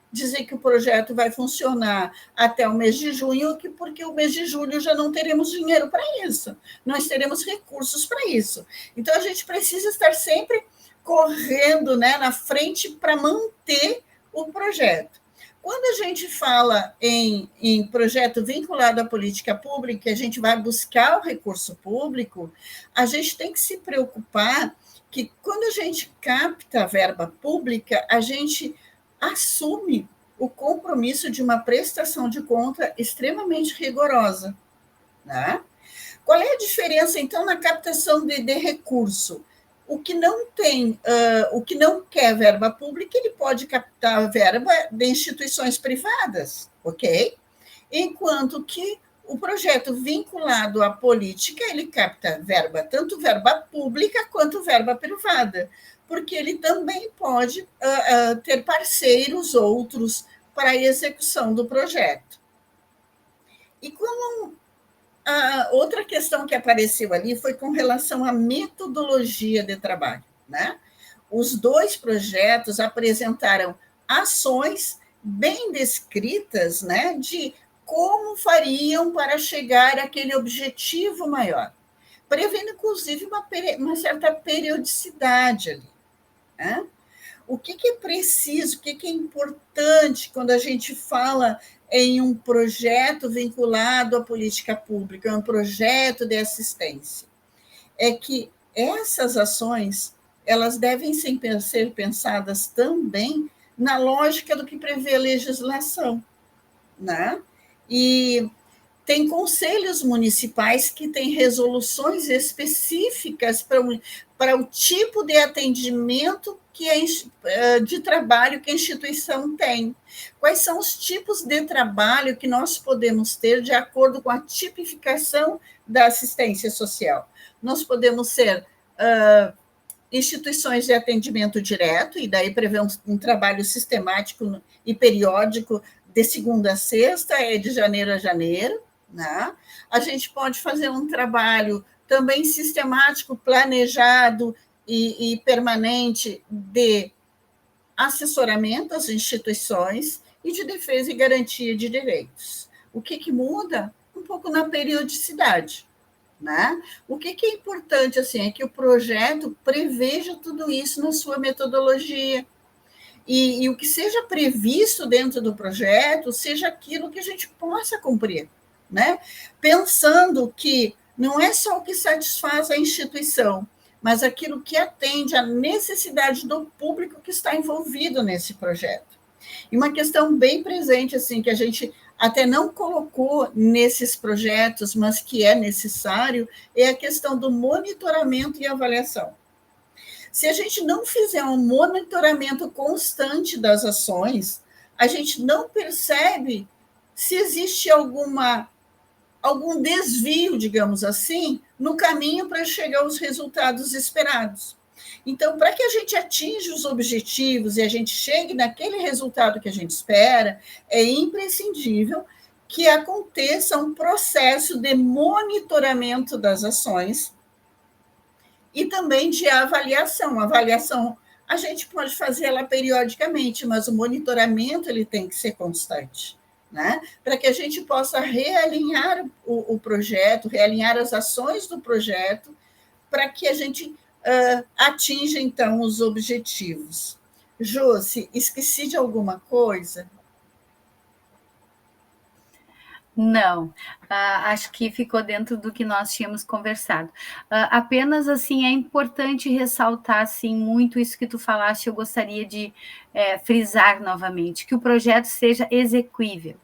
dizer que o projeto vai funcionar até o mês de junho, porque o mês de julho já não teremos dinheiro para isso, nós teremos recursos para isso. Então, a gente precisa estar sempre correndo, né, na frente para manter o projeto. Quando a gente fala em projeto vinculado à política pública, a gente vai buscar o recurso público, a gente tem que se preocupar que, quando a gente capta a verba pública, a gente assume o compromisso de uma prestação de conta extremamente rigorosa, né? Qual é a diferença, então, na captação de recurso? O que não quer verba pública, ele pode captar verba de instituições privadas, ok? Enquanto que o projeto vinculado à política, ele capta verba, tanto verba pública quanto verba privada, porque ele também pode ter parceiros outros para a execução do projeto. E como outra questão que apareceu ali foi com relação à metodologia de trabalho, né? Os dois projetos apresentaram ações bem descritas, né, de como fariam para chegar àquele objetivo maior, prevendo, inclusive, uma certa periodicidade ali, né? O que é preciso, o que é importante quando a gente fala em um projeto vinculado à política pública, um projeto de assistência? É que essas ações, elas devem ser pensadas também na lógica do que prevê a legislação, né? E tem conselhos municipais que têm resoluções específicas para o tipo de atendimento de trabalho que a instituição tem. Quais são os tipos de trabalho que nós podemos ter de acordo com a tipificação da assistência social? Nós podemos ser instituições de atendimento direto, e daí prevê um trabalho sistemático e periódico de segunda a sexta, de janeiro a janeiro, né? A gente pode fazer um trabalho também sistemático, planejado e permanente de assessoramento às instituições e de defesa e garantia de direitos. O que muda? Um pouco na periodicidade, né? O que é importante assim, é que o projeto preveja tudo isso na sua metodologia, e o que seja previsto dentro do projeto seja aquilo que a gente possa cumprir, né? Pensando que não é só o que satisfaz a instituição, mas aquilo que atende à necessidade do público que está envolvido nesse projeto. E uma questão bem presente, assim, que a gente até não colocou nesses projetos, mas que é necessário, é a questão do monitoramento e avaliação. Se a gente não fizer um monitoramento constante das ações, a gente não percebe se existe algum desvio, digamos assim, no caminho para chegar aos resultados esperados. Então, para que a gente atinja os objetivos e a gente chegue naquele resultado que a gente espera, é imprescindível que aconteça um processo de monitoramento das ações e também de avaliação. A avaliação a gente pode fazer ela periodicamente, mas o monitoramento ele tem que ser constante, né? Para que a gente possa realinhar o projeto, realinhar as ações do projeto, para que a gente atinja, então, os objetivos. Josi, esqueci de alguma coisa? Não, acho que ficou dentro do que nós tínhamos conversado. Apenas, assim, é importante ressaltar, assim, muito isso que tu falaste, eu gostaria de frisar novamente, que o projeto seja execuível,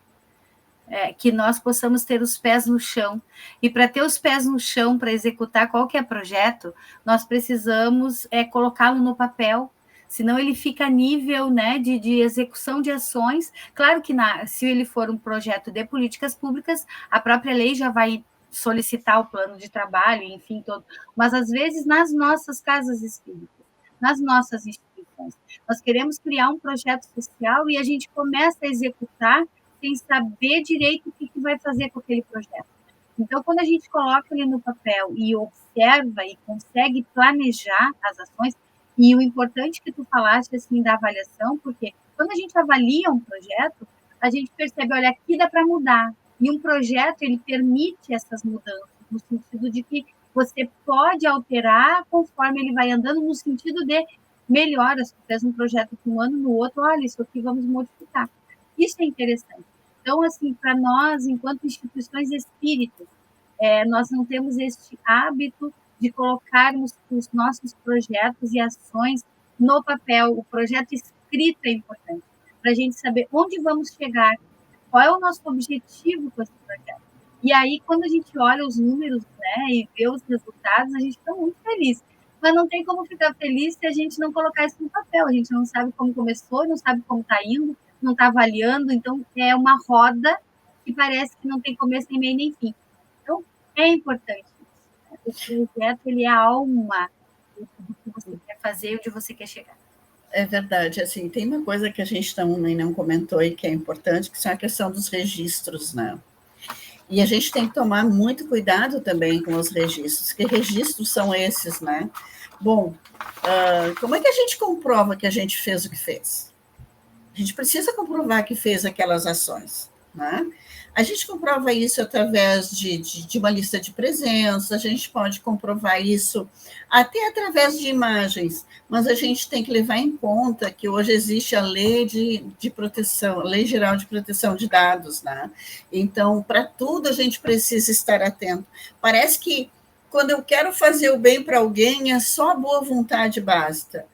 que nós possamos ter os pés no chão, e para ter os pés no chão, para executar qualquer projeto, nós precisamos colocá-lo no papel, senão ele fica a nível, né, de execução de ações. Claro que se ele for um projeto de políticas públicas, a própria lei já vai solicitar o plano de trabalho, enfim, todo. Mas, às vezes, nas nossas casas espíritas, nas nossas instituições, nós queremos criar um projeto social e a gente começa a executar sem saber direito o que vai fazer com aquele projeto. Então, quando a gente coloca ele no papel e observa e consegue planejar as ações, e o importante que tu falaste, assim, da avaliação, porque quando a gente avalia um projeto, a gente percebe, olha, aqui dá para mudar. E um projeto, ele permite essas mudanças, no sentido de que você pode alterar conforme ele vai andando, no sentido de melhoras. Se tu fez um projeto de um ano, no outro, olha, isso aqui vamos modificar. Isso é interessante. Então, assim, para nós, enquanto instituições espíritas, nós não temos este hábito de colocarmos os nossos projetos e ações no papel. O projeto escrito é importante, para a gente saber onde vamos chegar, qual é o nosso objetivo com esse projeto. E aí, quando a gente olha os números, né, e vê os resultados, a gente fica muito feliz. Mas não tem como ficar feliz se a gente não colocar isso no papel. A gente não sabe como começou, não sabe como está indo, não está avaliando. Então, é uma roda que parece que não tem começo, nem meio, nem fim. Então, é importante. O projeto, ele é a alma do que você quer fazer, onde você quer chegar. É verdade, assim, tem uma coisa que a gente também não comentou e que é importante, que são a questão dos registros, né? E a gente tem que tomar muito cuidado também com os registros. Que registros são esses, né? Bom, como é que a gente comprova que a gente fez o que fez? A gente precisa comprovar que fez aquelas ações, né? A gente comprova isso através de uma lista de presença, a gente pode comprovar isso até através de imagens, mas a gente tem que levar em conta que hoje existe a lei de proteção, a Lei Geral de Proteção de Dados, né? Então, para tudo a gente precisa estar atento. Parece que quando eu quero fazer o bem para alguém, é só boa vontade basta.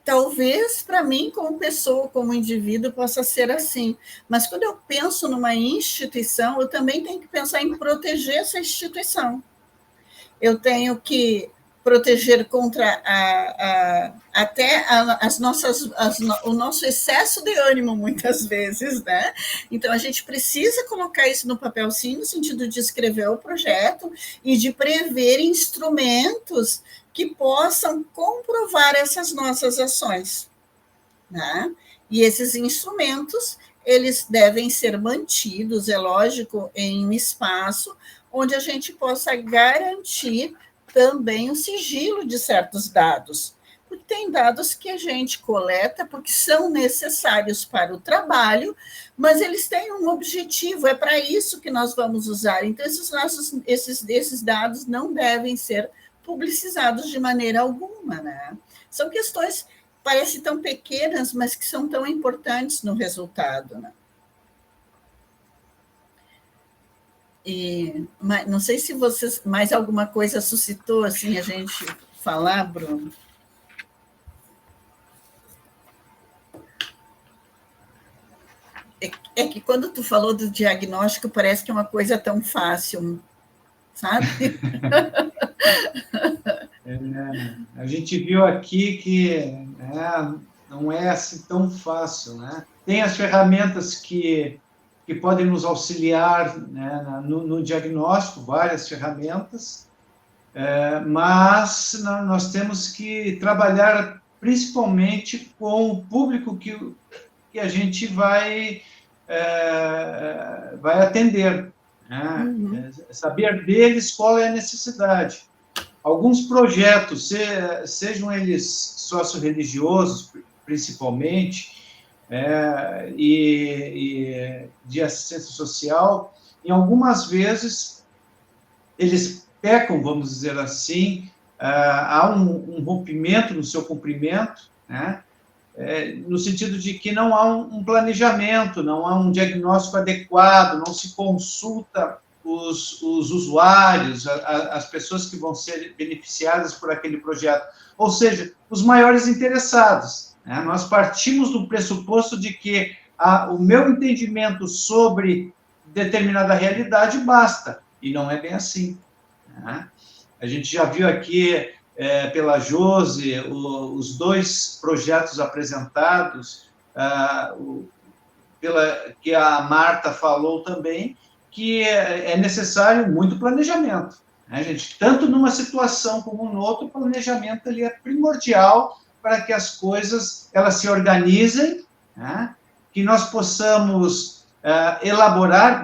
Talvez para mim, como pessoa, como indivíduo, possa ser assim, mas quando eu penso numa instituição, eu também tenho que pensar em proteger essa instituição. Eu tenho que proteger contra o nosso excesso de ânimo, muitas vezes, né? Então, a gente precisa colocar isso no papel, sim, no sentido de escrever o projeto e de prever instrumentos que possam comprovar essas nossas ações, né? E esses instrumentos, eles devem ser mantidos, é lógico, em um espaço onde a gente possa garantir também o sigilo de certos dados, porque tem dados que a gente coleta porque são necessários para o trabalho, mas eles têm um objetivo, é para isso que nós vamos usar. Então, esses dados não devem ser publicizados de maneira alguma, né? São questões, parecem tão pequenas, mas que são tão importantes no resultado, né? E, não sei se vocês, mais alguma coisa suscitou, assim, a gente falar, Bruno? É que quando tu falou do diagnóstico, parece que é uma coisa tão fácil, sabe? A gente viu aqui que não é assim tão fácil, né? Tem as ferramentas que podem nos auxiliar, né, no diagnóstico, várias ferramentas, mas nós temos que trabalhar principalmente com o público que a gente vai atender, né? Saber deles qual é a necessidade. Alguns projetos, sejam eles socio-religiosos, principalmente, e de assistência social, em algumas vezes eles pecam, vamos dizer assim, há um rompimento no seu cumprimento, né? No sentido de que não há um planejamento, não há um diagnóstico adequado, não se consulta os usuários, as pessoas que vão ser beneficiadas por aquele projeto, ou seja, os maiores interessados. Nós partimos do pressuposto de que o meu entendimento sobre determinada realidade basta, e não é bem assim. A gente já viu aqui, pela Josi, os dois projetos apresentados, que a Marta falou também, que é necessário muito planejamento, né, gente? Tanto numa situação como no outro, o planejamento ele é primordial para que as coisas elas se organizem, né, que nós possamos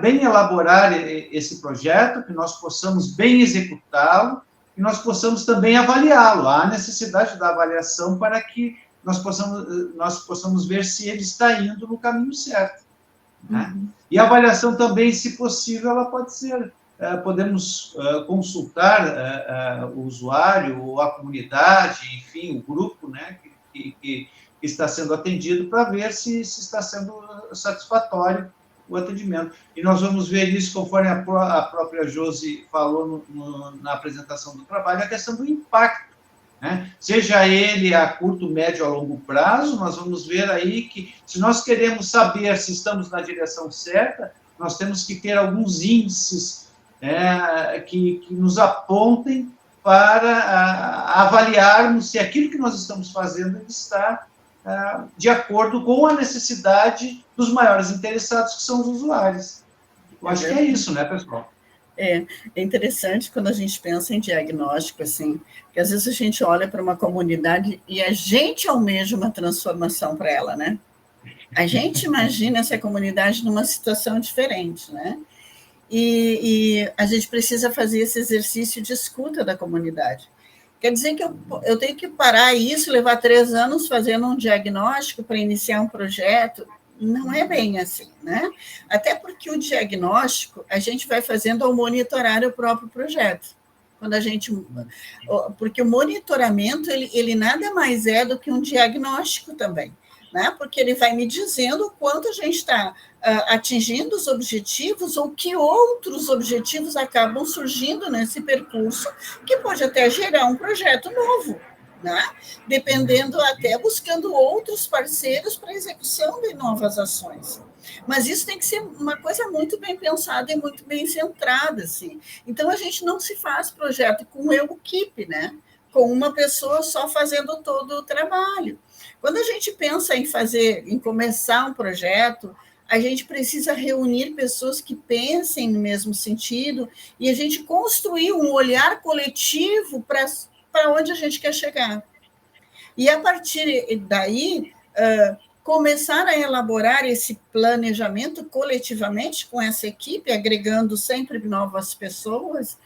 bem elaborar esse projeto, que nós possamos bem executá-lo, que nós possamos também avaliá-lo. Há necessidade da avaliação para que nós possamos ver se ele está indo no caminho certo. Né? E a avaliação também, se possível, ela pode ser, podemos consultar o usuário, ou a comunidade, enfim, o grupo, né, que está sendo atendido, para ver se está sendo satisfatório o atendimento. E nós vamos ver isso, conforme a própria Josi falou na apresentação do trabalho, a questão do impacto, né? Seja ele a curto, médio ou a longo prazo, nós vamos ver aí que, se nós queremos saber se estamos na direção certa, nós temos que ter alguns índices que nos apontem para avaliarmos se aquilo que nós estamos fazendo está de acordo com a necessidade dos maiores interessados, que são os usuários. Eu acho que é isso, né, pessoal? É interessante quando a gente pensa em diagnóstico, assim, que às vezes a gente olha para uma comunidade e a gente almeja uma transformação para ela, né? A gente imagina essa comunidade numa situação diferente, né? E a gente precisa fazer esse exercício de escuta da comunidade. Quer dizer que eu tenho que parar isso, levar 3 anos fazendo um diagnóstico para iniciar um projeto? Não é bem assim, né? Até porque o diagnóstico a gente vai fazendo ao monitorar o próprio projeto. Quando a gente, porque o monitoramento ele nada mais é do que um diagnóstico também, né? Porque ele vai me dizendo o quanto a gente está atingindo os objetivos ou que outros objetivos acabam surgindo nesse percurso, que pode até gerar um projeto novo, né? Dependendo, até buscando outros parceiros para a execução de novas ações. Mas isso tem que ser uma coisa muito bem pensada e muito bem centrada, assim. Então, a gente não se faz projeto com equipe, né? Com uma pessoa só fazendo todo o trabalho. Quando a gente pensa em começar um projeto, a gente precisa reunir pessoas que pensem no mesmo sentido e a gente construir um olhar coletivo para onde a gente quer chegar. E, a partir daí, começar a elaborar esse planejamento coletivamente com essa equipe, agregando sempre novas pessoas,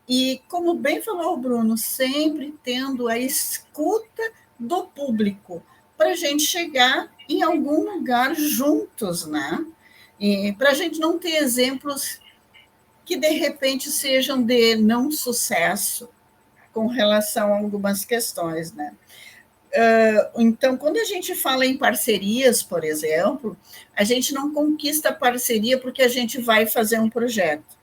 e, como bem falou o Bruno, sempre tendo a escuta do público, para a gente chegar em algum lugar juntos, né? E para a gente não ter exemplos que, de repente, sejam de não sucesso com relação a algumas questões, né? Então, quando a gente fala em parcerias, por exemplo, a gente não conquista parceria porque a gente vai fazer um projeto.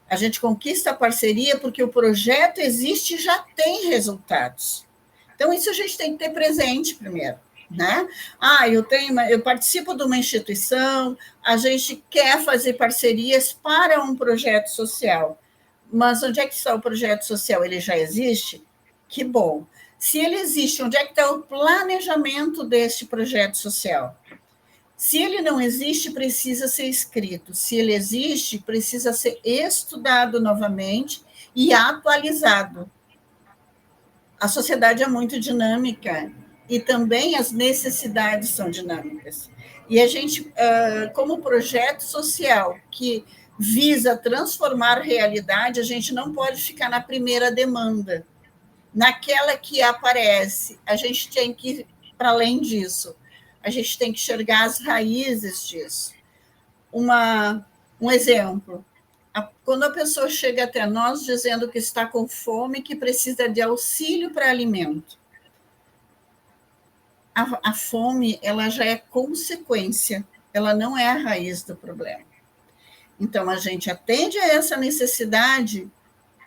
A gente conquista a parceria porque o projeto existe e já tem resultados. Então, isso a gente tem que ter presente primeiro, né? Eu participo de uma instituição, a gente quer fazer parcerias para um projeto social. Mas onde é que está o projeto social? Ele já existe? Que bom. Se ele existe, onde é que está o planejamento deste projeto social? Se ele não existe, precisa ser escrito. Se ele existe, precisa ser estudado novamente e atualizado. A sociedade é muito dinâmica e também as necessidades são dinâmicas. E a gente, como projeto social que visa transformar realidade, a gente não pode ficar na primeira demanda, naquela que aparece. A gente tem que ir para além disso. A gente tem que enxergar as raízes disso. Um exemplo, quando a pessoa chega até nós dizendo que está com fome, que precisa de auxílio para alimento, a fome ela já é consequência, ela não é a raiz do problema. Então, a gente atende a essa necessidade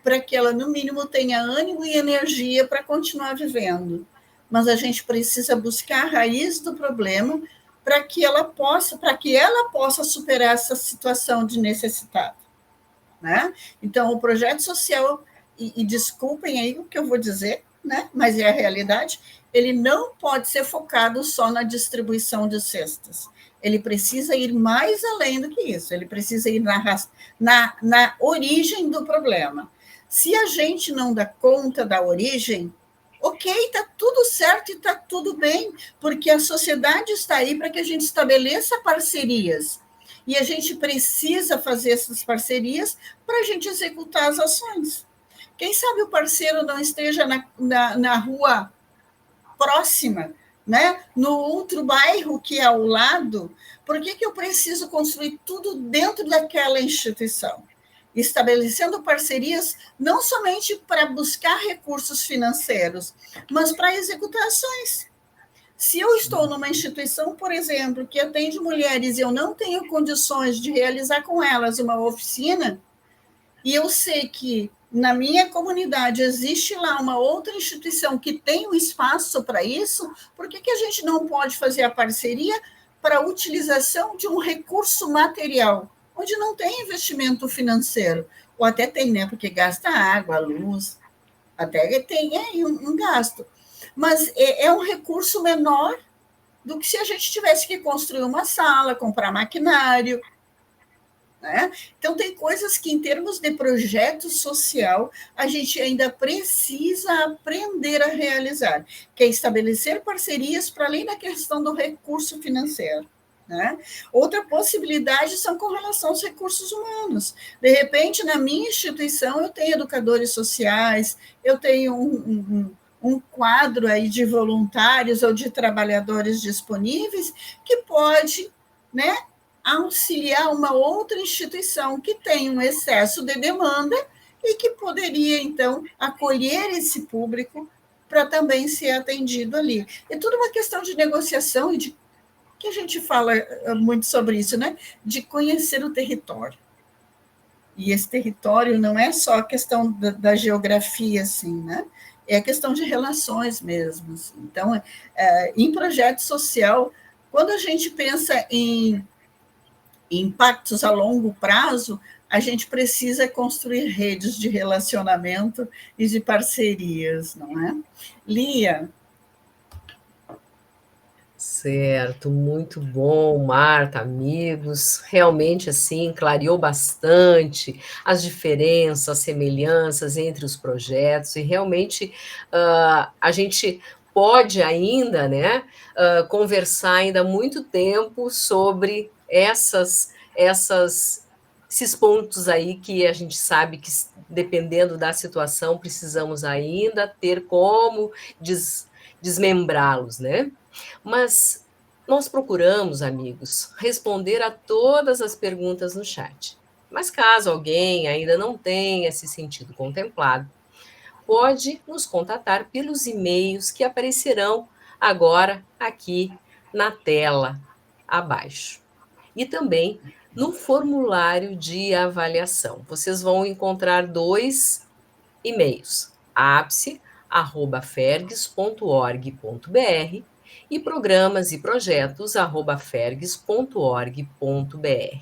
para que ela, no mínimo, tenha ânimo e energia para continuar vivendo. Mas a gente precisa buscar a raiz do problema para que ela possa superar essa situação de necessitado, né? Então, o projeto social, e desculpem aí o que eu vou dizer, né? Mas é a realidade, ele não pode ser focado só na distribuição de cestas. Ele precisa ir mais além do que isso, ele precisa ir na origem do problema. Se a gente não dá conta da origem, ok, está tudo certo e está tudo bem, porque a sociedade está aí para que a gente estabeleça parcerias. E a gente precisa fazer essas parcerias para a gente executar as ações. Quem sabe o parceiro não esteja na rua próxima, né? No outro bairro que é ao lado. Por que eu preciso construir tudo dentro daquela instituição? Estabelecendo parcerias não somente para buscar recursos financeiros, mas para executar ações. Se eu estou numa instituição, por exemplo, que atende mulheres e eu não tenho condições de realizar com elas uma oficina, e eu sei que na minha comunidade existe lá uma outra instituição que tem um espaço para isso, por que a gente não pode fazer a parceria para a utilização de um recurso material, onde não tem investimento financeiro? Ou até tem, né? Porque gasta água, luz, até tem aí um gasto. Mas é um recurso menor do que se a gente tivesse que construir uma sala, comprar maquinário, né? Então, tem coisas que, em termos de projeto social, a gente ainda precisa aprender a realizar, que é estabelecer parcerias para além da questão do recurso financeiro, né? Outra possibilidade são com relação aos recursos humanos. De repente, na minha instituição, eu tenho educadores sociais, eu tenho um quadro aí de voluntários ou de trabalhadores disponíveis que pode, né, auxiliar uma outra instituição que tem um excesso de demanda e que poderia, então, acolher esse público para também ser atendido ali. É tudo uma questão de negociação e de que a gente fala muito sobre isso, né? De conhecer o território. E esse território não é só a questão da geografia, assim, né? É a questão de relações mesmo. Assim. Então, em projeto social, quando a gente pensa em impactos a longo prazo, a gente precisa construir redes de relacionamento e de parcerias, não é? Lia? Certo, muito bom, Marta, amigos. Realmente, assim, clareou bastante as diferenças, as semelhanças entre os projetos, e realmente a gente pode ainda, né, conversar ainda há muito tempo sobre esses pontos aí que a gente sabe que, dependendo da situação, precisamos ainda ter como desmembrá-los, né? Mas nós procuramos, amigos, responder a todas as perguntas no chat. Mas caso alguém ainda não tenha se sentido contemplado, pode nos contatar pelos e-mails que aparecerão agora aqui na tela abaixo. E também no formulário de avaliação. Vocês vão encontrar 2 e-mails: apse@fergs.org.br e programas e projetos@fergs.org.br.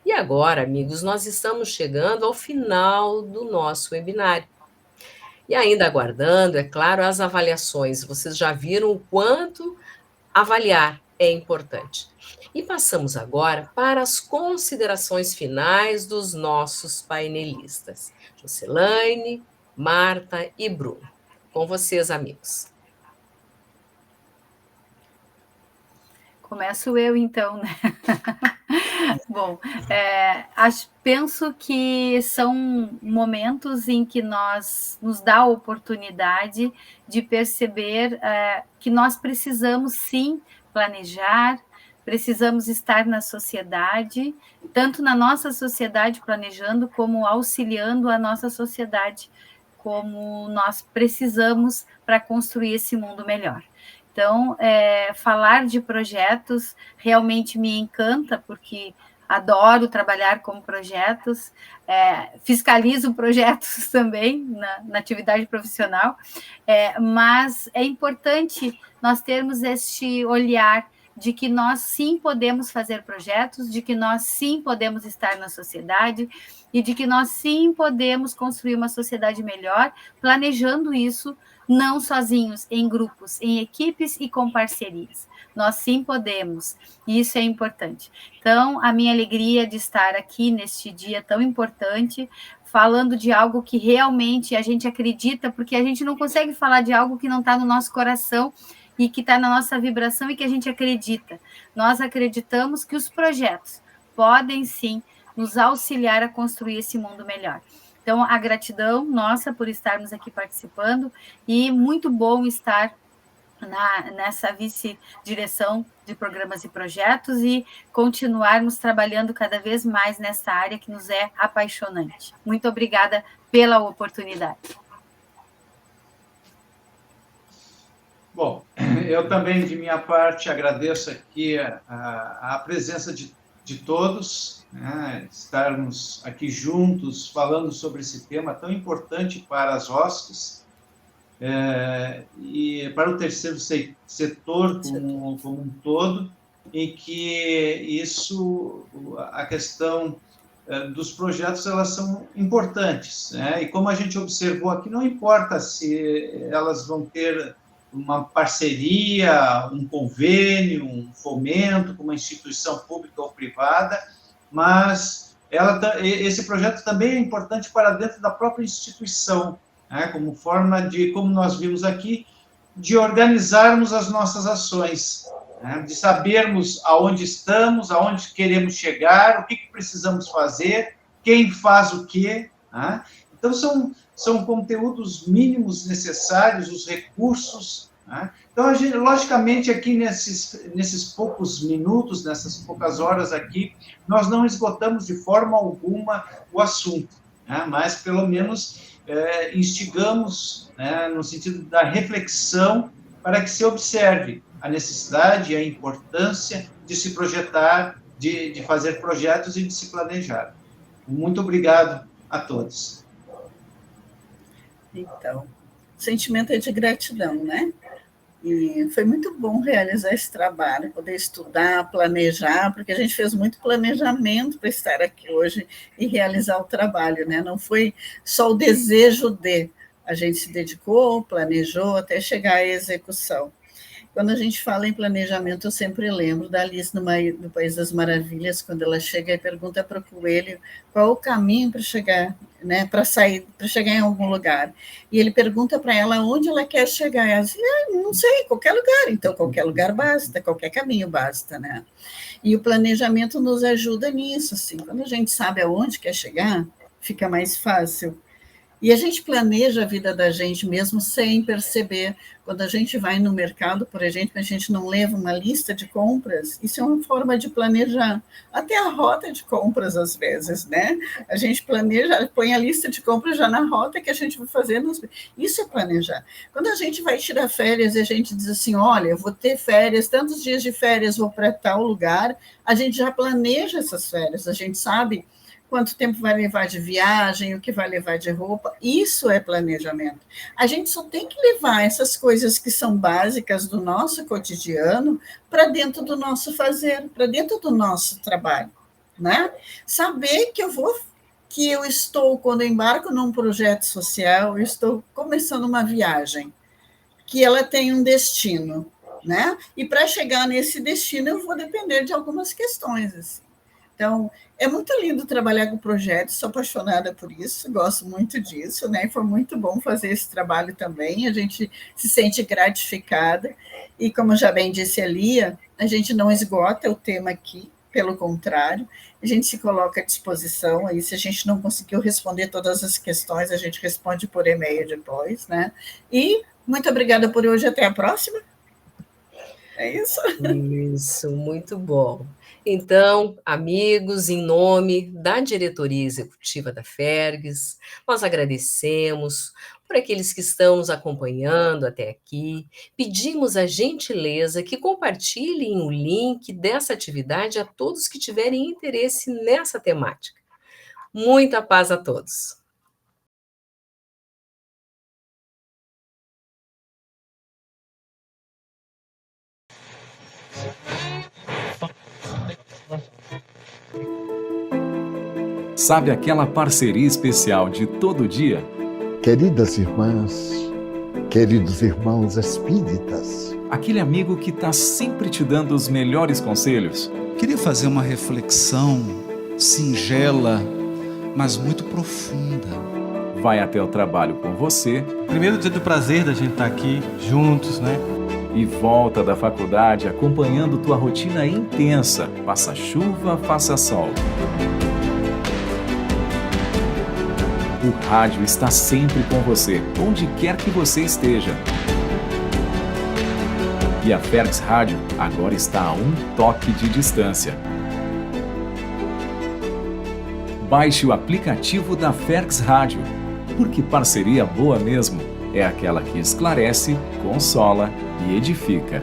E agora, amigos, nós estamos chegando ao final do nosso webinário. E ainda aguardando, é claro, as avaliações. Vocês já viram o quanto avaliar é importante. E passamos agora para as considerações finais dos nossos painelistas. Jocelaine, Marta e Bruno. Com vocês, amigos. Começo eu, então, né? Bom, penso que são momentos em que nos dá a oportunidade de perceber que nós precisamos, sim, planejar, precisamos estar na sociedade, tanto na nossa sociedade planejando, como auxiliando a nossa sociedade, como nós precisamos para construir esse mundo melhor. Então, falar de projetos realmente me encanta, porque adoro trabalhar com projetos, fiscalizo projetos também na atividade profissional, mas é importante nós termos este olhar de que nós sim podemos fazer projetos, de que nós sim podemos estar na sociedade e de que nós sim podemos construir uma sociedade melhor, planejando isso não sozinhos, em grupos, em equipes e com parcerias. Nós sim podemos, e isso é importante. Então, a minha alegria de estar aqui neste dia tão importante, falando de algo que realmente a gente acredita, porque a gente não consegue falar de algo que não está no nosso coração e que está na nossa vibração e que a gente acredita. Nós acreditamos que os projetos podem sim nos auxiliar a construir esse mundo melhor. Então, a gratidão nossa por estarmos aqui participando e muito bom estar nessa vice-direção de programas e projetos e continuarmos trabalhando cada vez mais nessa área que nos é apaixonante. Muito obrigada pela oportunidade. Bom, eu também, de minha parte, agradeço aqui a presença de todos, né, estarmos aqui juntos falando sobre esse tema tão importante para as OSCs e para o terceiro setor como um todo, em que a questão dos projetos, elas são importantes, né? E como a gente observou aqui, não importa se elas vão ter uma parceria, um convênio, um fomento com uma instituição pública ou privada, mas esse projeto também é importante para dentro da própria instituição, né, como forma de, como nós vimos aqui, de organizarmos as nossas ações, né, de sabermos aonde estamos, aonde queremos chegar, o que precisamos fazer, quem faz o quê, né? Então, são conteúdos mínimos necessários, os recursos, né? Então, logicamente, aqui nesses poucos minutos, nessas poucas horas aqui, nós não esgotamos de forma alguma o assunto, né? Mas, pelo menos, instigamos, né, no sentido da reflexão para que se observe a necessidade e a importância de se projetar, de fazer projetos e de se planejar. Muito obrigado a todos. Então, o sentimento é de gratidão, né? E foi muito bom realizar esse trabalho, poder estudar, planejar, porque a gente fez muito planejamento para estar aqui hoje e realizar o trabalho, né? Não foi só o desejo de, a gente se dedicou, planejou até chegar à execução. Quando a gente fala em planejamento, eu sempre lembro da Alice no País das Maravilhas, quando ela chega e pergunta para o coelho qual o caminho para chegar, né, para chegar em algum lugar. E ele pergunta para ela onde ela quer chegar. Ela diz, não sei, qualquer lugar. Então, qualquer lugar basta, qualquer caminho basta, né? E o planejamento nos ajuda nisso, assim. Quando a gente sabe aonde quer chegar, fica mais fácil. E a gente planeja a vida da gente mesmo sem perceber. Quando a gente vai no mercado, por exemplo, a gente não leva uma lista de compras, isso é uma forma de planejar. Até a rota de compras, às vezes, né? A gente planeja, põe a lista de compras já na rota que a gente vai fazer. Isso é planejar. Quando a gente vai tirar férias e a gente diz assim, olha, eu vou ter férias, tantos dias de férias, vou para tal lugar, a gente já planeja essas férias, a gente sabe quanto tempo vai levar de viagem, o que vai levar de roupa, isso é planejamento. A gente só tem que levar essas coisas que são básicas do nosso cotidiano para dentro do nosso fazer, para dentro do nosso trabalho, né? Saber que eu estou, quando eu embarco num projeto social, eu estou começando uma viagem, que ela tem um destino, né? E para chegar nesse destino, eu vou depender de algumas questões, assim. Então, é muito lindo trabalhar com projetos, sou apaixonada por isso, gosto muito disso, né? Foi muito bom fazer esse trabalho também, a gente se sente gratificada, e como já bem disse a Lia, a gente não esgota o tema aqui, pelo contrário, a gente se coloca à disposição, aí se a gente não conseguiu responder todas as questões, a gente responde por e-mail depois, né? E muito obrigada por hoje, até a próxima. É isso? Isso, muito bom. Então, amigos, em nome da diretoria executiva da FERGS, nós agradecemos por aqueles que estão nos acompanhando até aqui. Pedimos a gentileza que compartilhem o link dessa atividade a todos que tiverem interesse nessa temática. Muita paz a todos. Sabe aquela parceria especial de todo dia? Queridas irmãs, queridos irmãos espíritas. Aquele amigo que está sempre te dando os melhores conselhos. Queria fazer uma reflexão singela, mas muito profunda. Vai até o trabalho com você. Primeiro dia do prazer da gente estar aqui juntos, né? E volta da faculdade acompanhando tua rotina intensa. Faça chuva, faça sol. O rádio está sempre com você, onde quer que você esteja. E a FERGS Rádio agora está a um toque de distância. Baixe o aplicativo da FERGS Rádio, porque parceria boa mesmo é aquela que esclarece, consola e edifica.